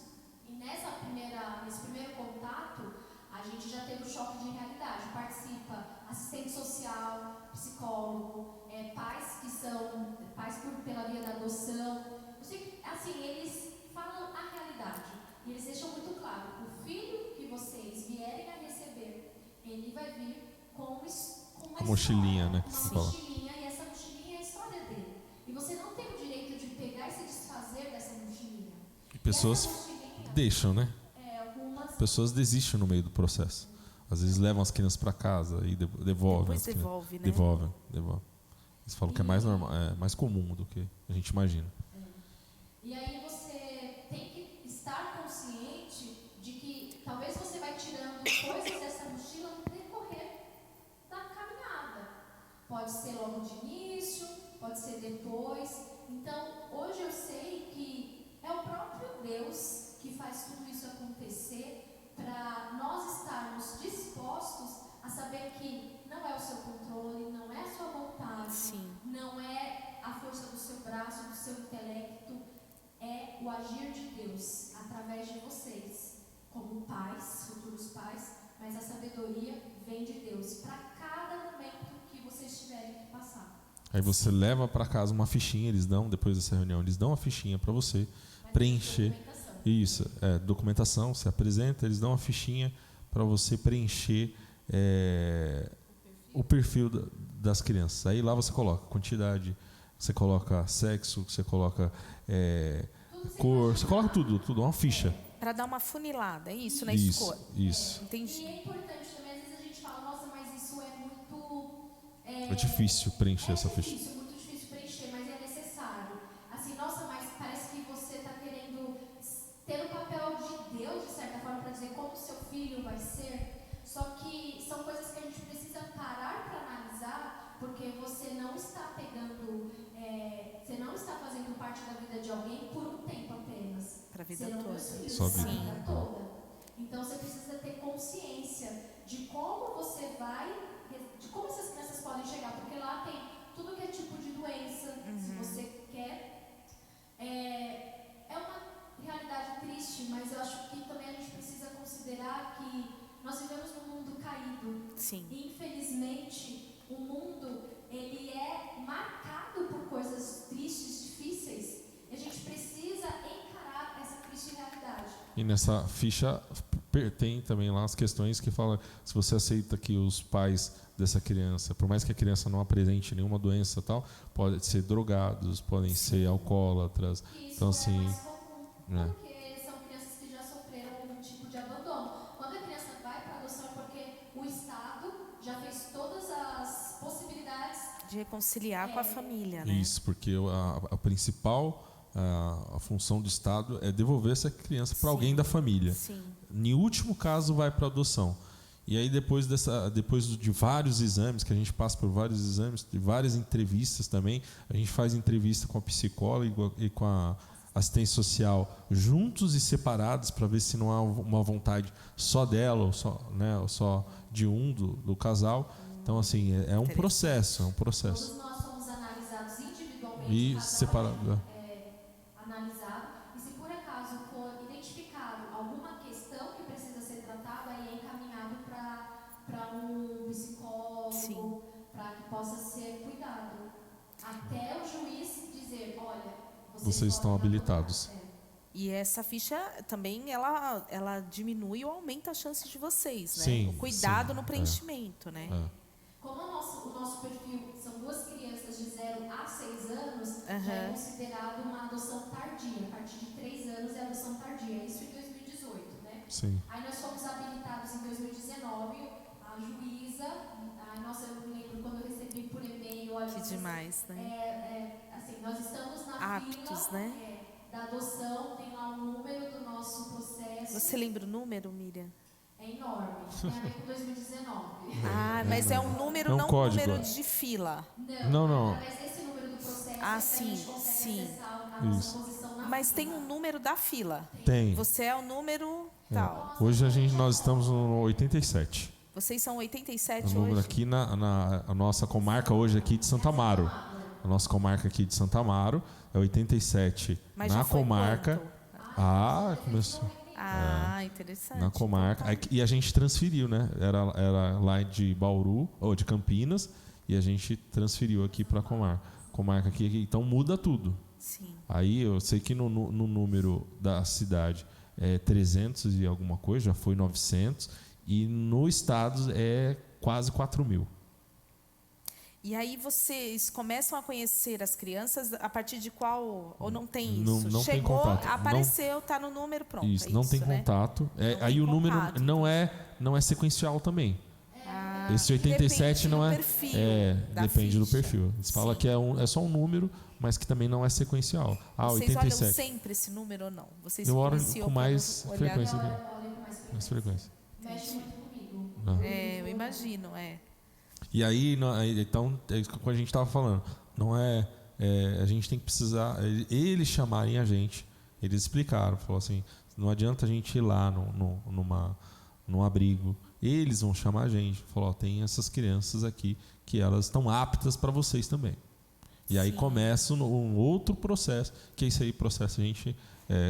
E nesse primeiro contato, a gente já teve um choque de realidade. Participa assistente social, psicólogo, pais que são pais pela via da adoção. Assim, eles falam a realidade. E eles deixam muito claro: o filho que vocês vierem a receber, ele vai vir com uma mochilinha, história, né? Uma mochilinha, e essa mochilinha é a história dele. E você não tem o direito de pegar e se desfazer dessa mochilinha. E pessoas deixam, né? Pessoas desistem no meio do processo. Às vezes levam as crianças para casa e devolvem. Depois devolve, né? Devolvem. Eles falam que é mais normal, é mais comum do que a gente imagina. E aí você tem que estar consciente de que talvez você vai tirando coisas dessa mochila no decorrer da caminhada. Pode ser logo de início, pode ser depois. Então, hoje eu sei que é o próprio Deus que faz tudo isso acontecer, para nós estarmos dispostos a saber que não é o seu controle, não é a sua vontade, não é a força do seu braço, do seu intelecto, é o agir de Deus através de vocês, como pais, futuros pais, mas a sabedoria vem de Deus para cada momento que vocês tiverem que passar. Aí você leva para casa uma fichinha, eles dão, depois dessa reunião, eles dão uma fichinha para você preencher. Isso, documentação, você apresenta, eles dão uma fichinha para você preencher o perfil das crianças. Aí lá você coloca quantidade, você coloca sexo, você coloca cor, você coloca tudo, uma ficha. Para dar uma funilada, é isso, na escolha. Isso. Entendi. E é importante também, às vezes a gente fala, É difícil preencher essa ficha. É difícil, muito difícil preencher, mas é necessário. Assim, nossa, mas parece que você está querendo ter o papel de Deus, de certa forma, para dizer como seu filho vai ser. Só que são coisas que a gente precisa parar para analisar, porque você não está pegando, você não está fazendo parte da vida de alguém por um tempo apenas. Para a vida Serão toda. meus filhos, Só para a vida. vida toda. Então você precisa ter consciência de como você vai, de como essas crianças podem chegar, porque lá tem tudo que é tipo de doença, se você quer. É uma realidade triste, mas eu acho que também a gente precisa considerar que nós vivemos num mundo caído. Sim. E infelizmente o mundo ele é marcado por coisas tristes, difíceis. E a gente precisa encarar essa triste realidade. E nessa ficha tem também lá as questões que falam se você aceita que os pais dessa criança, por mais que a criança não apresente nenhuma doença e tal, podem ser drogados, podem ser alcoólatras. Isso Então, assim, é mais comum, porque são crianças que já sofreram algum tipo de abandono. Quando a criança vai para a adoção é porque o Estado já fez todas as possibilidades De reconciliar com a família, né? isso, porque a principal a função do Estado é devolver essa criança para alguém da família. Sim. Em último caso, vai para adoção. E aí, depois de vários exames, que a gente passa por vários exames, de várias entrevistas também, a gente faz entrevista com a psicóloga e com a assistência social, juntos e separados, para ver se não há uma vontade só dela, ou só, né, ou só de um do casal. Então, assim, é um processo, Todos nós somos analisados individualmente, E cada separado. um analisado. E se por acaso for identificado alguma questão que precisa ser tratada, aí é encaminhado para um psicólogo, para que possa ser cuidado. Até o juiz dizer, olha, Vocês estão habilitados. E essa ficha também, ela diminui ou aumenta a chance de vocês, né? Sim, O cuidado sim, no preenchimento, né? Como o nosso perfil são duas crianças de 0 a 6 anos, já é considerado uma adoção tardia. A partir de 3 anos é adoção tardia. Isso em 2018, né? Sim. Aí nós fomos habilitados em 2019, a juíza, nossa, eu me lembro quando eu recebi por e-mail, olha, Que demais, né? assim, nós estamos na Aptos, fila né? da adoção, tem lá o número do nosso processo. Você lembra o número, Miriam? É enorme, tem a ver com 2019. Ah, mas é um número, É um não um código. número de fila. Não. Através desse número do processo Ah, que a sim, gente consegue sim. acessar a nossa Isso. posição na Mas fila. tem um número da fila. Tem. Você é o número tal. Hoje nós estamos no 87. Vocês são 87 O número hoje? aqui a nossa comarca hoje aqui de Santa Amaro. A nossa comarca aqui de Santa Amaro é 87. Mas na já foi comarca. quanto? Começou. Interessante. Na comarca. E a gente transferiu, né? Era lá de Bauru, ou de Campinas, e a gente transferiu aqui para a comarca aqui. Então muda tudo. Sim. Aí eu sei que no número da cidade é 300 e alguma coisa, já foi 900, e no estado é quase 4.000. E aí vocês começam a conhecer as crianças a partir de qual... Ou não tem Não- isso? não tem Chegou, contato. apareceu, está no número, pronto. Isso, é não isso, tem né? contato. Não Aí tem o número contato. não é sequencial também. Ah, Esse 87 depende não do é. perfil da Depende do ficha. perfil. Eles falam Sim. que é só um número, mas que também não é sequencial. Vocês 87. olham sempre esse número ou não? Vocês Eu olho iniciam com pra mais olhar- frequência. Olha com Mais frequência. Mexe muito comigo. É, eu imagino, E aí, então, é isso que a gente estava falando. Não a gente tem que precisar. Eles chamarem a gente. Eles explicaram. Falou assim: não adianta a gente ir lá num abrigo. Eles vão chamar a gente. Falou: tem essas crianças aqui que elas estão aptas para vocês também. E aí Sim. começa um outro processo, que esse aí processo a gente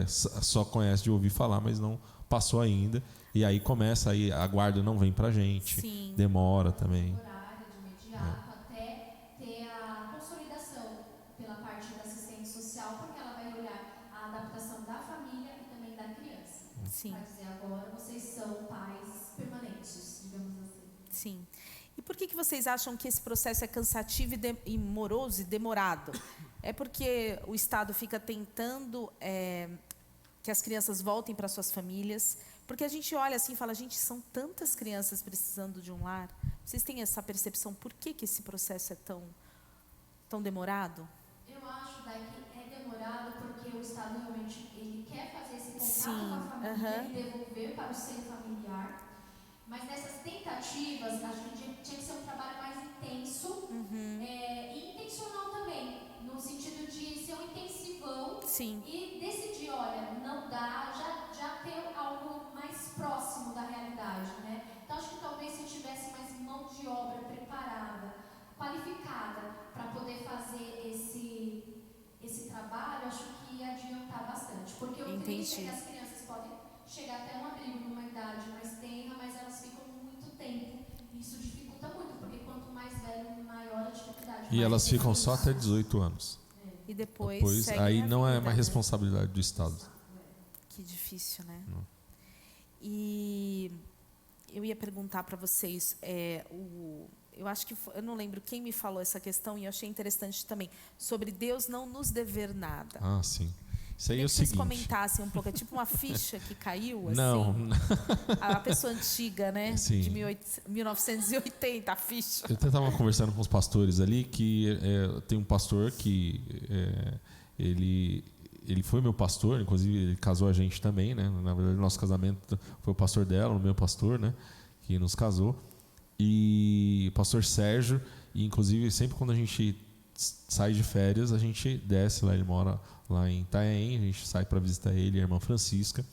só conhece de ouvir falar, mas não passou ainda. E aí começa, aí a guarda não vem pra gente, Sim. demora também. Horário, de imediato, até ter a consolidação pela parte da assistente social, porque ela vai olhar a adaptação da família e também da criança. Sim. Vai dizer, agora vocês são pais permanentes, digamos assim. Sim. E por que vocês acham que esse processo é cansativo e moroso e demorado? É porque o Estado fica tentando que as crianças voltem para suas famílias? Porque a gente olha assim e fala, gente, são tantas crianças precisando de um lar. Vocês têm essa percepção? Por que esse processo é tão demorado? Eu acho, Dai, que é demorado porque o Estado realmente ele quer fazer esse contato Sim, com a família e devolver para o seio familiar. Mas nessas tentativas, acho que tinha que ser um trabalho mais intenso e intencional também, no sentido de ser um intensivão. Sim. E decidir, olha, não dá, já ter algo mais próximo da realidade, né? Então acho que talvez se tivesse mais mão de obra preparada, qualificada para poder fazer esse trabalho, acho que ia adiantar bastante. Porque o triste é que as crianças podem chegar até um abrigo numa idade mais tenra, mas elas ficam muito tempo. Isso dificulta muito, porque quanto mais velho, maior a dificuldade. E elas ficam só até 18 anos. E depois aí não é mais né? responsabilidade do Estado. Que difícil, né? Não. E eu ia perguntar para vocês, eu acho que eu não lembro quem me falou essa questão e eu achei interessante também, sobre Deus não nos dever nada. Ah, sim. Isso aí é o vocês seguinte. comentassem um pouco, é tipo uma ficha que caiu, assim. Não. A pessoa antiga, né? Sim. De 1980, a ficha. Eu até estava conversando com os pastores ali, que tem um pastor que ele foi meu pastor, inclusive ele casou a gente também, né? Na verdade, o nosso casamento foi o pastor dela, o meu pastor, né? Que nos casou. E o pastor Sérgio, e inclusive sempre quando a gente sai de férias, a gente desce lá, ele mora lá em Itaém, a gente sai para visitar ele e a irmã Francisca.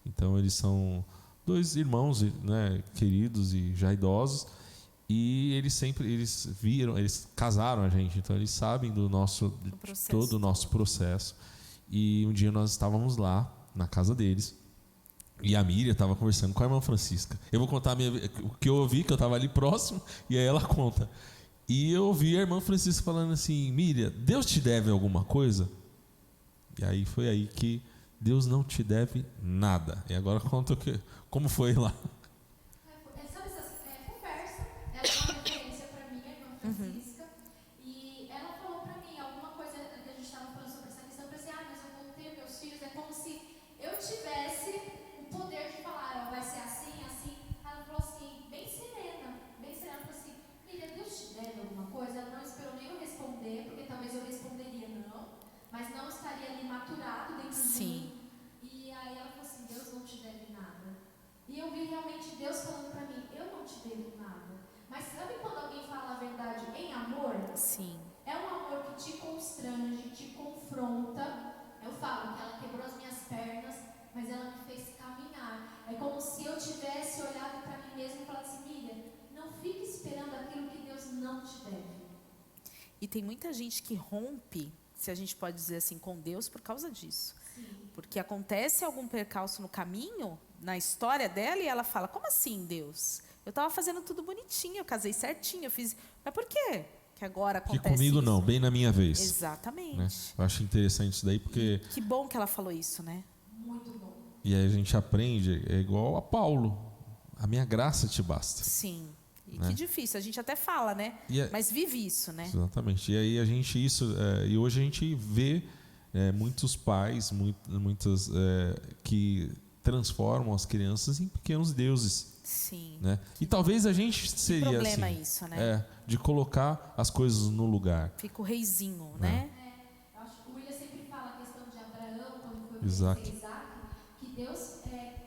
Então eles são 2 irmãos, né, queridos e já idosos, e eles casaram a gente, então eles sabem todo o nosso processo. E um dia nós estávamos lá na casa deles e a Miriam estava conversando com a irmã Francisca. Eu vou contar o que eu ouvi, que eu estava ali próximo, e aí ela conta. E eu ouvi a irmã Francisca falando assim: Miriam, Deus te deve alguma coisa? E aí foi aí que Deus não te deve nada. E agora conta como foi lá. Sabe essa conversa? Ela é uma referência para mim, a irmã Francisca. E ela falou para mim alguma coisa que a gente estava falando sobre essa questão. Eu pensei, mas eu vou ter meus filhos. É como se eu tivesse o poder de falar, vai ser assim, assim. Ela falou assim, bem serena. Ela falou assim, Miriam, Deus te deve alguma coisa? Ela não esperou nem eu responder, porque talvez eu responderia não. Mas não estaria ali maturado dentro de mim. E aí ela falou assim, Deus não te deve nada. E eu vi realmente Deus falando para mim, eu não te devo nada. Mas sabe quando alguém fala a verdade em amor? Sim. É um amor que te constrange, te confronta. Eu falo que ela quebrou as minhas pernas, mas ela me fez caminhar. É como se eu tivesse olhado para mim mesma e falado assim, Miriam, não fique esperando aquilo que Deus não te deve. E tem muita gente que rompe, se a gente pode dizer assim, com Deus por causa disso. Sim. Porque acontece algum percalço no caminho, na história dela, e ela fala, como assim, Deus? Eu estava fazendo tudo bonitinho, eu casei certinho, eu fiz... Mas por quê que agora acontece que comigo isso? Não, bem na minha vez. Exatamente. Né? Eu acho interessante isso daí, porque... Que bom que ela falou isso, né? Muito bom. E aí a gente aprende, é igual a Paulo, a minha graça te basta. Sim. E né? que difícil, a gente até fala, né? Mas vive isso, né? Exatamente. E aí a gente e hoje a gente vê muitos pais, muitas que transformam as crianças em pequenos deuses. Sim. Né? E talvez a gente seria que problema assim, isso, né? de colocar as coisas no lugar. Fica o reizinho, né? Eu acho que o William sempre fala a questão de Abraão, quando foi Isaac, que Deus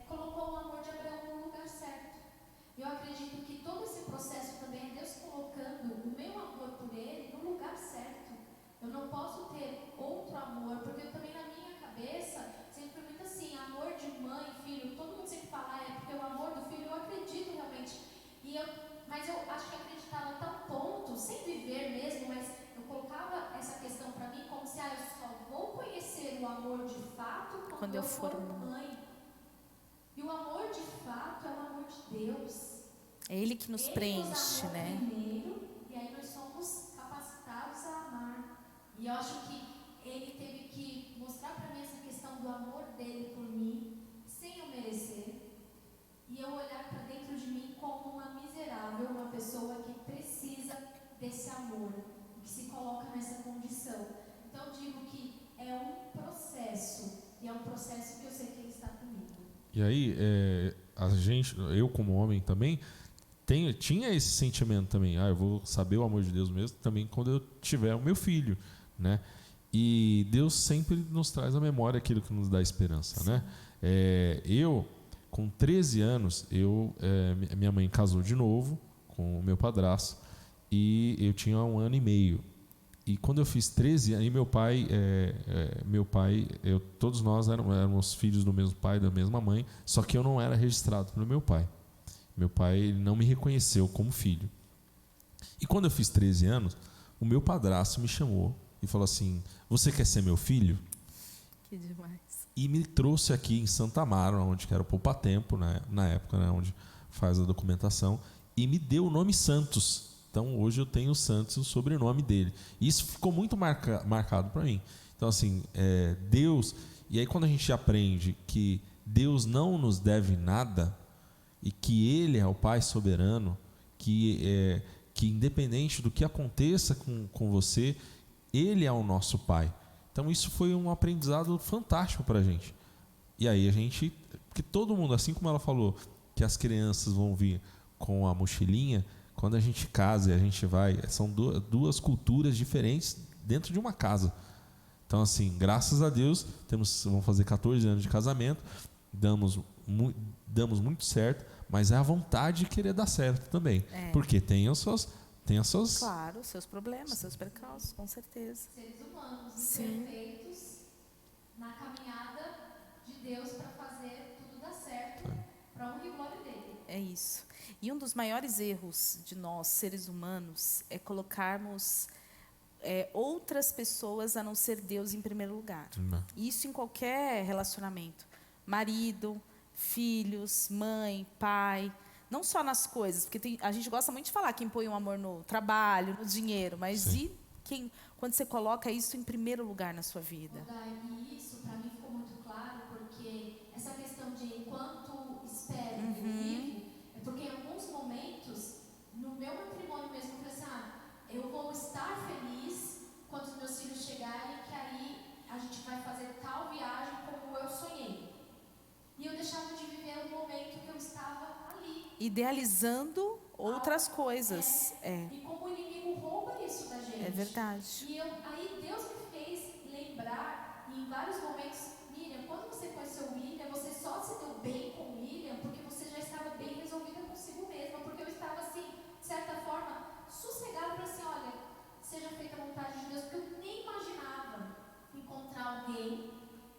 colocou o amor de Abraão no lugar certo. Eu acredito que todo esse processo também é Deus colocando o meu amor por ele no lugar certo. Eu não posso ter outro amor, porque eu também na minha cabeça sempre foi muito assim, amor de mãe, filho, todo mundo sempre fala, porque o amor do filho eu acredito realmente. Mas eu acho que acreditava a tal ponto, sem viver mesmo, mas eu colocava essa questão para mim como se eu só vou conhecer o amor de fato quando eu for mãe. E o amor de fato é o amor de Deus. É Ele que nos preenche, né? Primeiro, e aí nós somos capacitados a amar. E eu acho que Ele teve que mostrar para mim essa questão do amor dele por mim, sem eu merecer. E eu olhar para dentro de mim como uma miserável, uma pessoa que precisa desse amor, que se coloca nessa condição. Então eu digo que é um processo, e é um processo que eu sei que Ele está comigo. E aí, eu como homem também, tinha esse sentimento também. Eu vou saber o amor de Deus mesmo também quando eu tiver o meu filho, né? E Deus sempre nos traz à memória aquilo que nos dá esperança, né? Eu, com 13 anos, minha mãe casou de novo com o meu padrasto e eu tinha 1 ano e meio. E quando eu fiz 13 anos, meu pai, todos nós éramos filhos do mesmo pai, da mesma mãe, só que eu não era registrado pelo meu pai. Meu pai, ele não me reconheceu como filho. E quando eu fiz 13 anos, o meu padrasto me chamou e falou assim: você quer ser meu filho? Que demais. E me trouxe aqui em Santa Amaro, onde era o Poupa Tempo, né, na época, né, onde faz a documentação, e me deu o nome Santos. Então, hoje eu tenho Santos, o sobrenome dele. E isso ficou muito marcado para mim. Então, assim, Deus... E aí, quando a gente aprende que Deus não nos deve nada e que Ele é o Pai soberano, que independente do que aconteça com você, Ele é o nosso Pai. Então, isso foi um aprendizado fantástico para a gente. E aí, porque todo mundo, assim como ela falou, que as crianças vão vir com a mochilinha... Quando a gente casa e a gente vai, são duas culturas diferentes dentro de uma casa. Então, assim, graças a Deus, vamos fazer 14 anos de casamento, damos muito certo, mas é a vontade de querer dar certo também. Porque tem as suas... Claro, seus problemas, seus percalços, com certeza. Seres humanos, sim, imperfeitos, na caminhada de Deus para fazer tudo dar certo, para a honra e glória dele. É isso. E um dos maiores erros de nós, seres humanos, é colocarmos outras pessoas a não ser Deus em primeiro lugar. Isso em qualquer relacionamento. Marido, filhos, mãe, pai. Não só nas coisas, porque a gente gosta muito de falar quem põe o amor no trabalho, no dinheiro, mas quando você coloca isso em primeiro lugar na sua vida? E isso, para mim, ficou muito claro, porque essa questão de enquanto espero, eu vivo, porque em alguns momentos, no meu matrimônio mesmo, eu falei assim, eu vou estar feliz quando os meus filhos chegarem, que aí a gente vai fazer tal viagem como eu sonhei. E eu deixava de viver o momento que eu estava ali. Idealizando outras coisas. E como o inimigo rouba isso da gente. É verdade. E aí Deus me fez lembrar, em vários momentos, Miriam, quando você conheceu o William, você só se deu bem com o William porque você já estava bem resolvida consigo mesma, porque eu estava assim, de certa forma, sossegada para assim, olha, seja feita a vontade de Deus, porque eu nem imaginava encontrar alguém,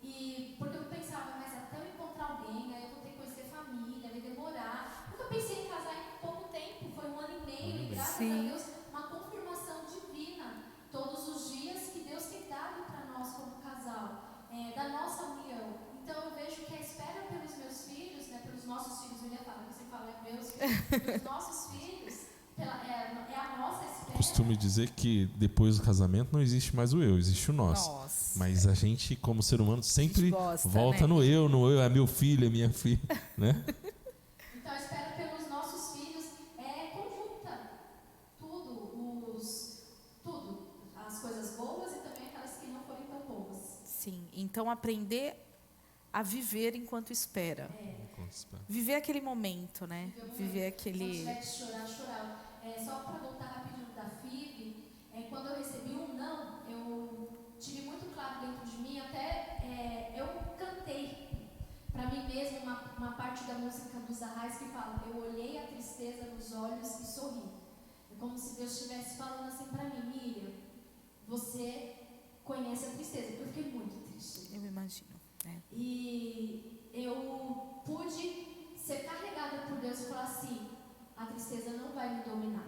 e porque eu pensava, mas até eu encontrar alguém, aí eu vou ter que conhecer família, vai demorar. Porque eu pensei em casar em pouco tempo, foi 1 ano e meio, e graças a Deus, uma confirmação divina, todos os dias que Deus tem dado para nós como casal, da nossa união. Então eu vejo que a espera pelos meus filhos, né, pelos nossos filhos, eu ia falar, você fala meus filhos, pelos nossos filhos, é a nossa espera. Costumo dizer que depois do casamento não existe mais o eu, existe o nós. Nossa. Mas a gente, como ser humano, sempre gosta, volta, né? no eu, é meu filho, é minha filha, né? Então a espera pelos nossos filhos é conjunta. Tudo. As coisas boas e também aquelas que não forem tão boas. Sim, então aprender a viver enquanto espera. Viver aquele momento, né? Viver aquele... Quando tiver que chorar. Só para voltar rapidinho da FIV, quando eu recebi um não, eu tive muito claro dentro de mim, até eu cantei para mim mesma uma parte da música dos Arrais que fala: eu olhei a tristeza nos olhos e sorri. É como se Deus estivesse falando assim para mim: Miriam, você conhece a tristeza, porque eu fiquei muito triste. Eu imagino. E eu pude ser carregada por Deus e falar assim: a tristeza não vai me dominar.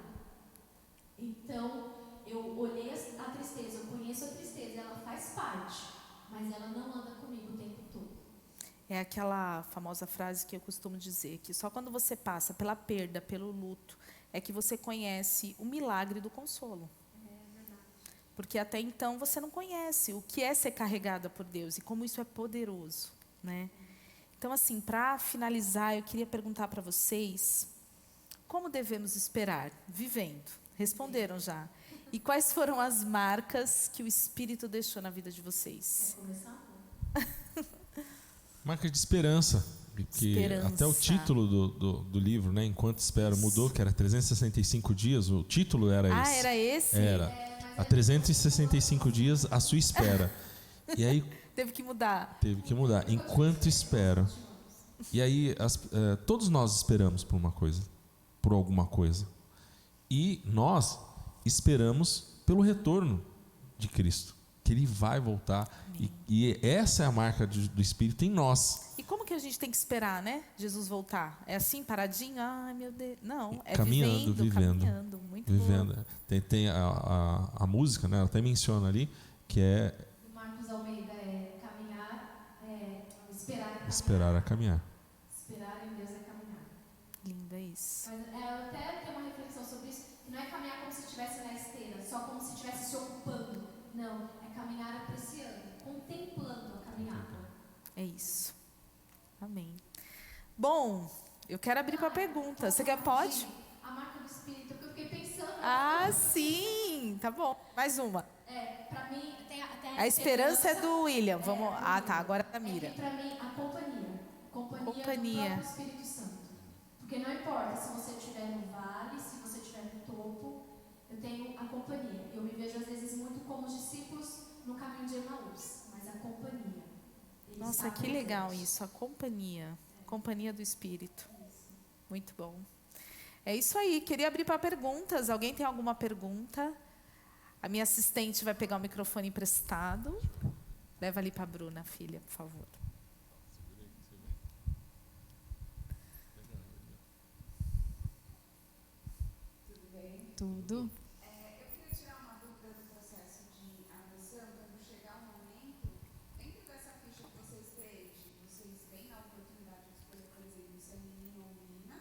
Então, eu olhei a tristeza, eu conheço a tristeza, ela faz parte, mas ela não anda comigo o tempo todo. É aquela famosa frase que eu costumo dizer, que só quando você passa pela perda, pelo luto, é que você conhece o milagre do consolo. É verdade. Porque até então você não conhece o que é ser carregada por Deus e como isso é poderoso, né? Então, assim, para finalizar, eu queria perguntar para vocês: como devemos esperar? Vivendo. Responderam já. E quais foram as marcas que o Espírito deixou na vida de vocês? Quer começar? Marca de esperança. Porque Esperança. até o título do livro, né, Enquanto Espero, mudou, que era 365 dias, o título era esse. Ah, era esse? Era. Há 365 dias, a sua espera. E aí Teve que mudar. teve que mudar. Enquanto espero. E aí todos nós esperamos por uma coisa, por alguma coisa. E nós esperamos pelo retorno de Cristo, que Ele vai voltar. E essa é a marca do Espírito em nós. E como que a gente tem que esperar, né? Jesus voltar? É assim, paradinho? Ai, meu Deus. Não, é Caminhando. caminhando. Muito bom. Tem a música, né? Ela até menciona ali, que é O Marcos Almeida é caminhar, esperar e caminhar. esperar a caminhar. Esperar em Deus é caminhar. Lindo, é isso. Mas eu até tenho uma reflexão sobre isso, que não é caminhar como se estivesse na esteira, só como se estivesse se ocupando. Não, é caminhar apreciando, contemplando a caminhada. É isso. Amém. Bom, eu quero abrir para pergunta. Você quer? Pode? A marca do Espírito, porque eu fiquei pensando. Ah, sim. Tá bom. Mais uma. Pra mim, tem A esperança é do William. Vamos. Ah, tá. Agora é da Mira. Pra mim, a companhia. Companhia. Do próprio Espírito Santo. Porque não importa se você estiver no vale, se você estiver no topo, eu tenho a companhia. Eu me vejo às vezes muito como os discípulos no caminho de Emaús, mas a companhia. Ele Nossa, está que presente. legal isso. A companhia. Companhia do Espírito. Muito bom. É isso aí. Queria abrir para perguntas. Alguém tem alguma pergunta? A minha assistente vai pegar o microfone emprestado. Leva ali para a Bruna, filha, por favor. Tudo. Eu queria tirar uma dúvida do processo de adoção, quando chegar o momento, dentro dessa ficha que vocês preenchem, vocês têm a oportunidade de escolher, por exemplo, se é menino ou menina,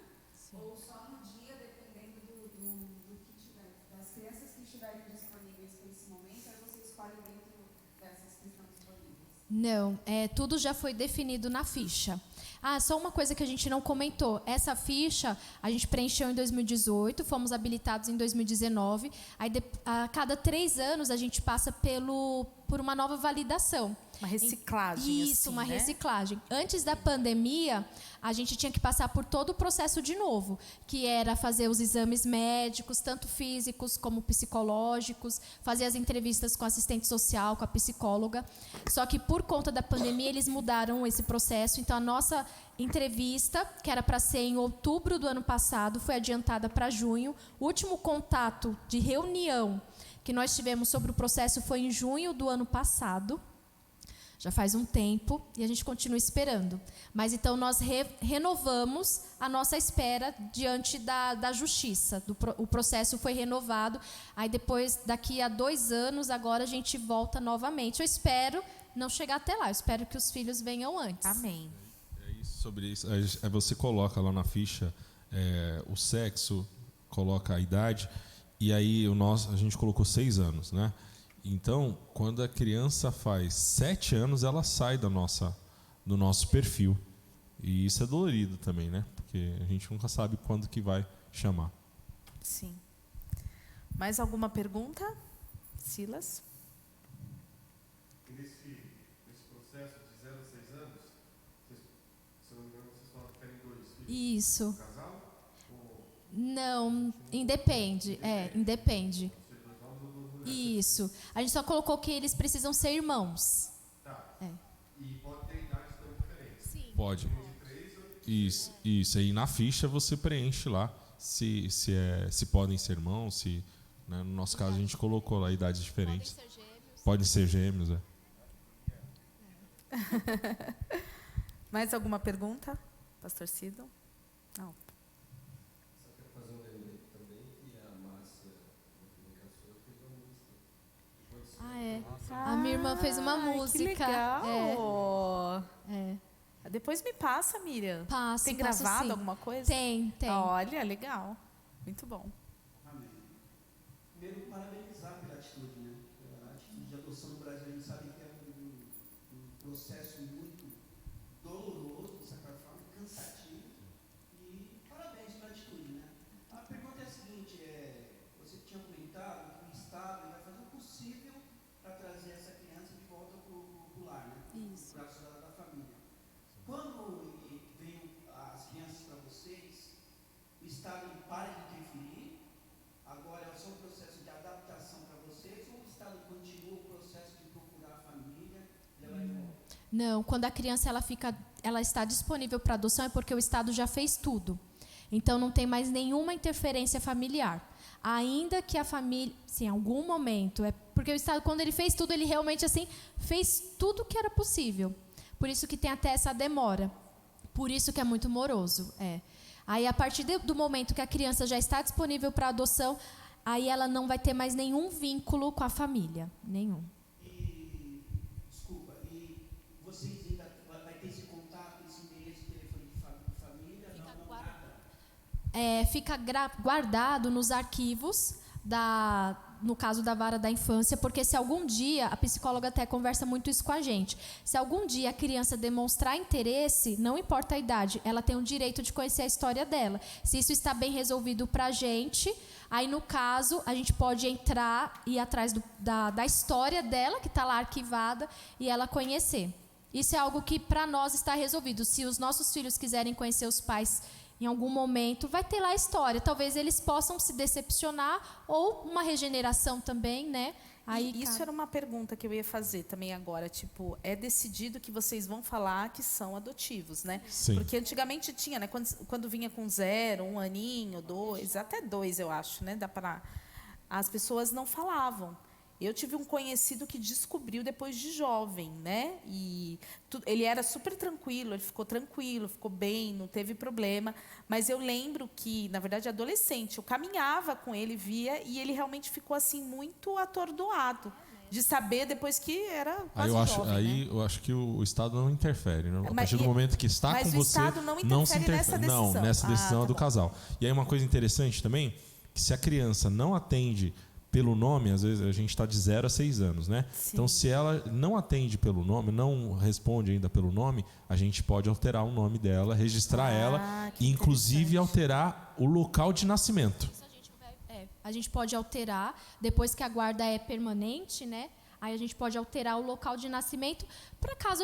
ou só no dia, dependendo do que tiver, das crianças que estiverem disponíveis para esse momento, aí você escolhe dentro dessas que estão disponíveis? Não, tudo já foi definido na ficha. Ah, só uma coisa que a gente não comentou. Essa ficha a gente preencheu em 2018, fomos habilitados em 2019. Aí, a cada 3 anos, a gente passa por uma nova validação. Uma reciclagem. Isso, assim, uma né? reciclagem. Antes da pandemia, a gente tinha que passar por todo o processo de novo, que era fazer os exames médicos, tanto físicos como psicológicos, fazer as entrevistas com a assistente social, com a psicóloga. Só que por conta da pandemia, eles mudaram esse processo. Então, a nossa entrevista, que era para ser em outubro do ano passado, foi adiantada para junho. O último contato de reunião que nós tivemos sobre o processo foi em junho do ano passado. Já faz um tempo e a gente continua esperando. Mas então nós renovamos a nossa espera diante da justiça. O processo foi renovado. Aí depois, daqui a 2 anos, agora a gente volta novamente. Eu espero não chegar até lá. Eu espero que os filhos venham antes. Amém. Sobre isso, aí você coloca lá na ficha o sexo, coloca a idade, e aí a gente colocou 6 anos, né? Então, quando a criança faz 7 anos, ela sai do nosso perfil. E isso é dolorido também, né? Porque a gente nunca sabe quando que vai chamar. Sim. Mais alguma pergunta? Silas? Nesse processo de 0 a 6 anos, se eu não me engano, vocês falaram que querem 2 filhos. Isso. Um casal? Ou Não, independe. Independe. Isso. A gente só colocou que eles precisam ser irmãos. Tá. É. E pode ter idades tão diferentes. Sim. Pode. Isso. Aí na ficha você preenche lá se podem ser irmãos, se, né, no nosso caso a gente colocou lá idades diferentes. Podem ser gêmeos, Mais alguma pergunta? Pastor Cido? Não. Só quero fazer um lembrete também que a Márcia, da comunicação, fez uma música. Ah, é. A minha irmã fez uma música. Que legal. É. Depois me passa, Miriam. Passo, Tem passo, gravado sim. alguma coisa? Tem. Olha, legal. Muito bom. Amém. Primeiro, parabenizar pela atitude, né? A atitude de adoção no Brasil, a gente sabe que é um processo muito doloroso, de certa forma, cansativo. E parabéns pela atitude, né? A pergunta é a seguinte, você tinha comentado que o Estado vai fazer o possível para trazer essa criança de volta para o lar, né? Isso. Para o braço da família. Quando vem Não, quando a criança ela está disponível para adoção é porque o Estado já fez tudo. Então não tem mais nenhuma interferência familiar. Ainda que a família, sim, em algum momento, porque o Estado, quando ele fez tudo, ele realmente assim fez tudo o que era possível. Por isso que tem até essa demora. Por isso que é muito moroso. Aí, a partir do momento que a criança já está disponível para adoção, aí ela não vai ter mais nenhum vínculo com a família. Nenhum. E vocês ainda vai ter esse contato, esse endereço de telefone de família? Fica guardado nos arquivos no caso da vara da infância, porque se algum dia, a psicóloga até conversa muito isso com a gente, se algum dia a criança demonstrar interesse, não importa a idade, ela tem o direito de conhecer a história dela. Se isso está bem resolvido para a gente, aí no caso a gente pode entrar e ir atrás da história dela, que está lá arquivada, e ela conhecer. Isso é algo que para nós está resolvido. Se os nossos filhos quiserem conhecer os pais em algum momento, vai ter lá a história. Talvez eles possam se decepcionar ou uma regeneração também, né? Aí, isso era uma pergunta que eu ia fazer também agora. Tipo, é decidido que vocês vão falar que são adotivos, né? Sim. Porque antigamente tinha, né? Quando vinha com 0, 1 aninho, 2, até 2, eu acho, né? As pessoas não falavam. Eu tive um conhecido que descobriu depois de jovem, né? E ele era super tranquilo, ele ficou tranquilo, ficou bem, não teve problema. Mas eu lembro que, na verdade, adolescente, eu caminhava com ele, via, e ele realmente ficou assim muito atordoado de saber depois que era quase jovem, né? Eu acho que o Estado não interfere, né? A partir do momento que está com você, o Estado não se interfere nessa decisão. Não, nessa decisão do bom. casal. E aí uma coisa interessante também, que se a criança não atende pelo nome, às vezes a gente está de 0 a 6 anos, né? Sim. Então, se ela não atende pelo nome, não responde ainda pelo nome, a gente pode alterar o nome dela, registrar ela e, inclusive, alterar o local de nascimento. Isso a gente pode alterar, depois que a guarda é permanente, né? Aí a gente pode alterar o local de nascimento, para caso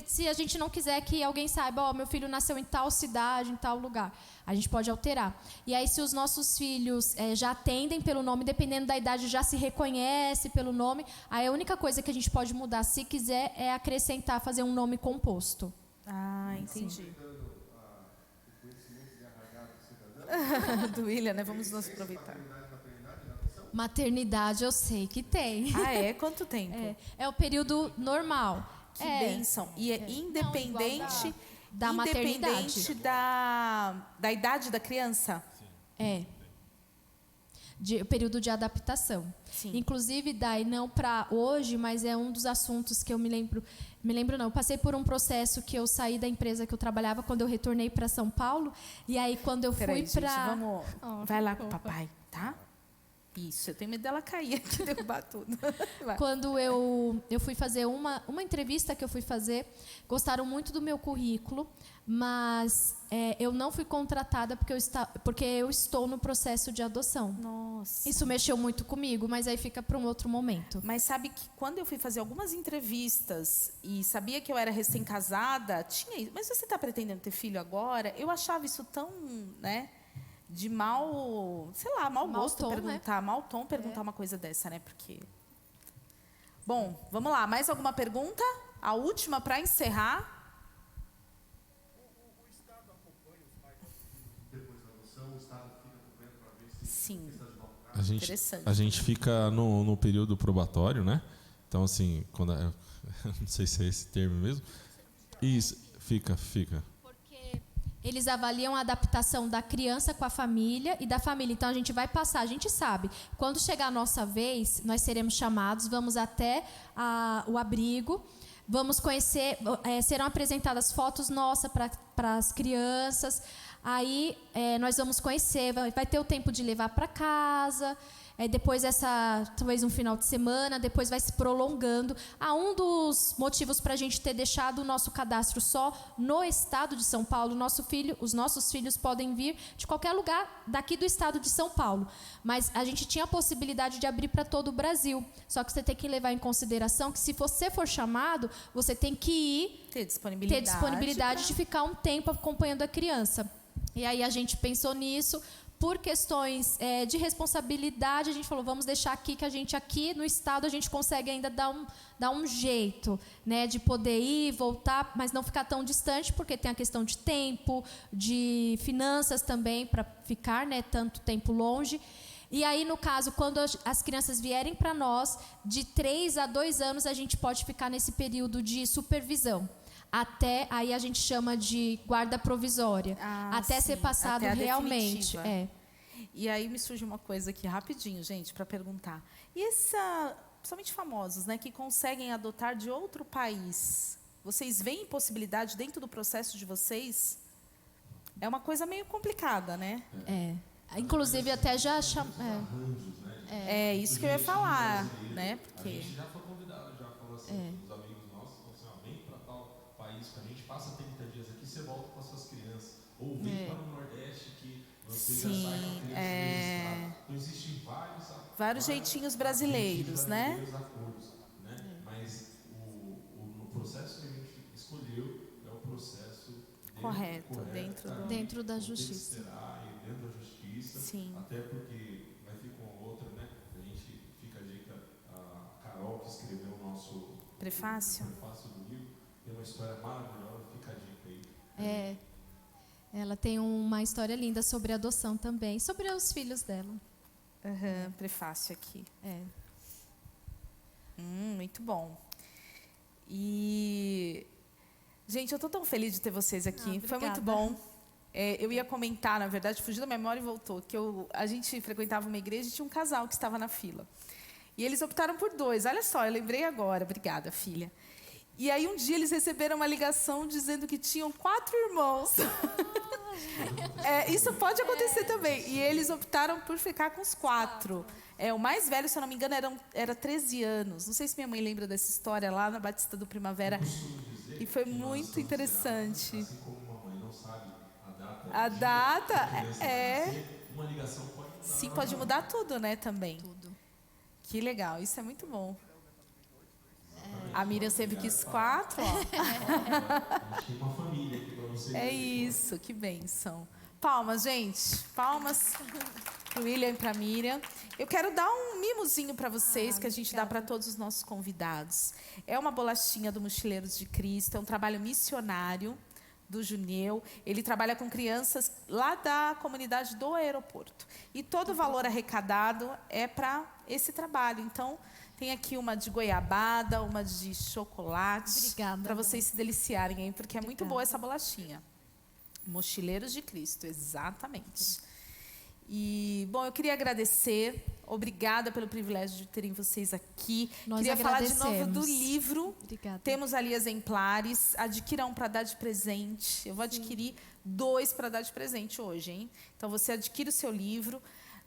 se a gente não quiser que alguém saiba, meu filho nasceu em tal cidade, em tal lugar, a gente pode alterar. E aí, se os nossos filhos já atendem pelo nome, dependendo da idade, já se reconhece pelo nome, aí a única coisa que a gente pode mudar, se quiser, é acrescentar, fazer um nome composto. Ah, entendi. Do William, né? Vamos nos aproveitar. Maternidade eu sei que tem. Ah, é? Quanto tempo? É o período normal. Que bênção. E é independente da maternidade. Independente da idade da criança? O período de adaptação. Sim. Inclusive, daí não para hoje, mas é um dos assuntos que eu me lembro não, eu passei por um processo que eu saí da empresa que eu trabalhava quando eu retornei para São Paulo, e aí quando eu fui para... Vai lá com o papai, tá? Isso, eu tenho medo dela cair aqui, derrubar tudo. Quando eu fui fazer uma entrevista que eu fui fazer, gostaram muito do meu currículo, mas eu não fui contratada porque eu estou no processo de adoção. Nossa. Isso mexeu muito comigo, mas aí fica para um outro momento. Mas sabe que quando eu fui fazer algumas entrevistas e sabia que eu era recém-casada, tinha isso. Mas você está pretendendo ter filho agora? Eu achava isso tão, né? De mau gosto perguntar, mau tom perguntar uma coisa dessa, né? Porque... Bom, vamos lá. Mais alguma pergunta? A última para encerrar. O Estado acompanha os pais depois da adoção? O Estado fica acompanhando para ver se... Sim. A gente fica no período probatório, né? Então, assim, não sei se é esse termo mesmo. Isso, fica. Eles avaliam a adaptação da criança com a família e da família. Então, a gente vai passar, a gente sabe. Quando chegar a nossa vez, nós seremos chamados, vamos até o abrigo, vamos conhecer, serão apresentadas fotos nossas para as crianças. Aí, nós vamos conhecer, vai ter o tempo de levar para casa. Depois talvez um final de semana, depois vai se prolongando. Um dos motivos para a gente ter deixado o nosso cadastro só no estado de São Paulo, os nossos filhos podem vir de qualquer lugar daqui do estado de São Paulo. Mas a gente tinha a possibilidade de abrir para todo o Brasil. Só que você tem que levar em consideração que se você for chamado, você tem que ir, ter disponibilidade de ficar um tempo acompanhando a criança. E aí a gente pensou nisso, por questões de responsabilidade, a gente falou, vamos deixar aqui, que a gente aqui no estado a gente consegue ainda dar um jeito, né, de poder ir, voltar, mas não ficar tão distante, porque tem a questão de tempo, de finanças também, para ficar, né, tanto tempo longe. E aí, no caso, quando as crianças vierem para nós, de 3 a 2 anos, a gente pode ficar nesse período de supervisão. Até, aí a gente chama de guarda provisória, até ser passado até realmente. E aí me surge uma coisa aqui, rapidinho, gente, para perguntar. E principalmente famosos, né, que conseguem adotar de outro país, vocês veem possibilidade dentro do processo de vocês? É uma coisa meio complicada, né? Inclusive, até já isso que eu ia falar, né? Porque A gente já foi convidado, já falou assim, os amigos nossos, falou assim, vem para tal país com a gente, passa 30 dias aqui, você volta com as suas crianças. Ou vem para o Nordeste, que você já sai com a criança registrada. Então, existem vários jeitinhos brasileiros, né? Acordos, né? Mas o processo que a gente escolheu é o processo correto dentro da justiça. Dentro da justiça, Sim. até porque vai vir com outra, né? A gente fica a dica, a Carol, que escreveu o nosso prefácio do livro, tem uma história maravilhosa, fica a dica aí. Ela tem uma história linda sobre adoção também, sobre os filhos dela. Prefácio aqui. Muito bom. E, gente, eu estou tão feliz de ter vocês aqui. Foi muito bom. Eu ia comentar, na verdade, fugiu da memória e voltou, que a gente frequentava uma igreja e tinha um casal que estava na fila. E eles optaram por 2. Olha só, eu lembrei agora. Obrigada, filha. E aí, um dia, eles receberam uma ligação dizendo que tinham 4 irmãos. Isso pode acontecer também. E eles optaram por ficar com os 4. O mais velho, se eu não me engano, era 13 anos. Não sei se minha mãe lembra dessa história lá na Batista do Primavera. E foi muito interessante. Assim como uma mãe não sabe a data uma ligação pode mudar. Sim, pode mudar tudo, né, também. Tudo. Que legal, isso é muito bom. A Miriam sempre quis 4, ó. A gente tem uma família aqui para você. Isso, que bênção. Palmas, gente. Palmas para o William e para a Miriam. Eu quero dar um mimozinho para vocês, que a gente dá para todos os nossos convidados. É uma bolachinha do Mochileiros de Cristo, é um trabalho missionário do Juneu. Ele trabalha com crianças lá da comunidade do aeroporto. E todo o valor arrecadado é para esse trabalho. Então, tem aqui uma de goiabada, uma de chocolate, para vocês se deliciarem aí, porque é muito boa essa bolachinha. Mochileiros de Cristo, exatamente. E, bom, eu queria agradecer. Obrigada pelo privilégio de terem vocês aqui. Queria falar de novo do livro. Obrigada. Temos ali exemplares. Adquira um para dar de presente. Eu vou adquirir 2 para dar de presente hoje, hein? Então, você adquire o seu livro.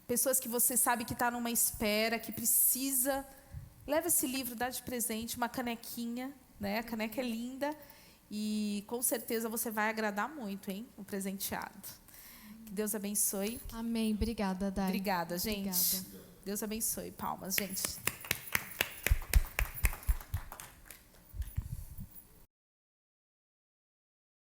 Pessoas que você sabe que está numa espera, que precisa... Leva esse livro, dá de presente, uma canequinha, né? A caneca é linda e com certeza você vai agradar muito, hein? O presenteado. Que Deus abençoe. Amém. Obrigada, Dai. Obrigada, gente. Obrigada. Deus abençoe. Palmas, gente.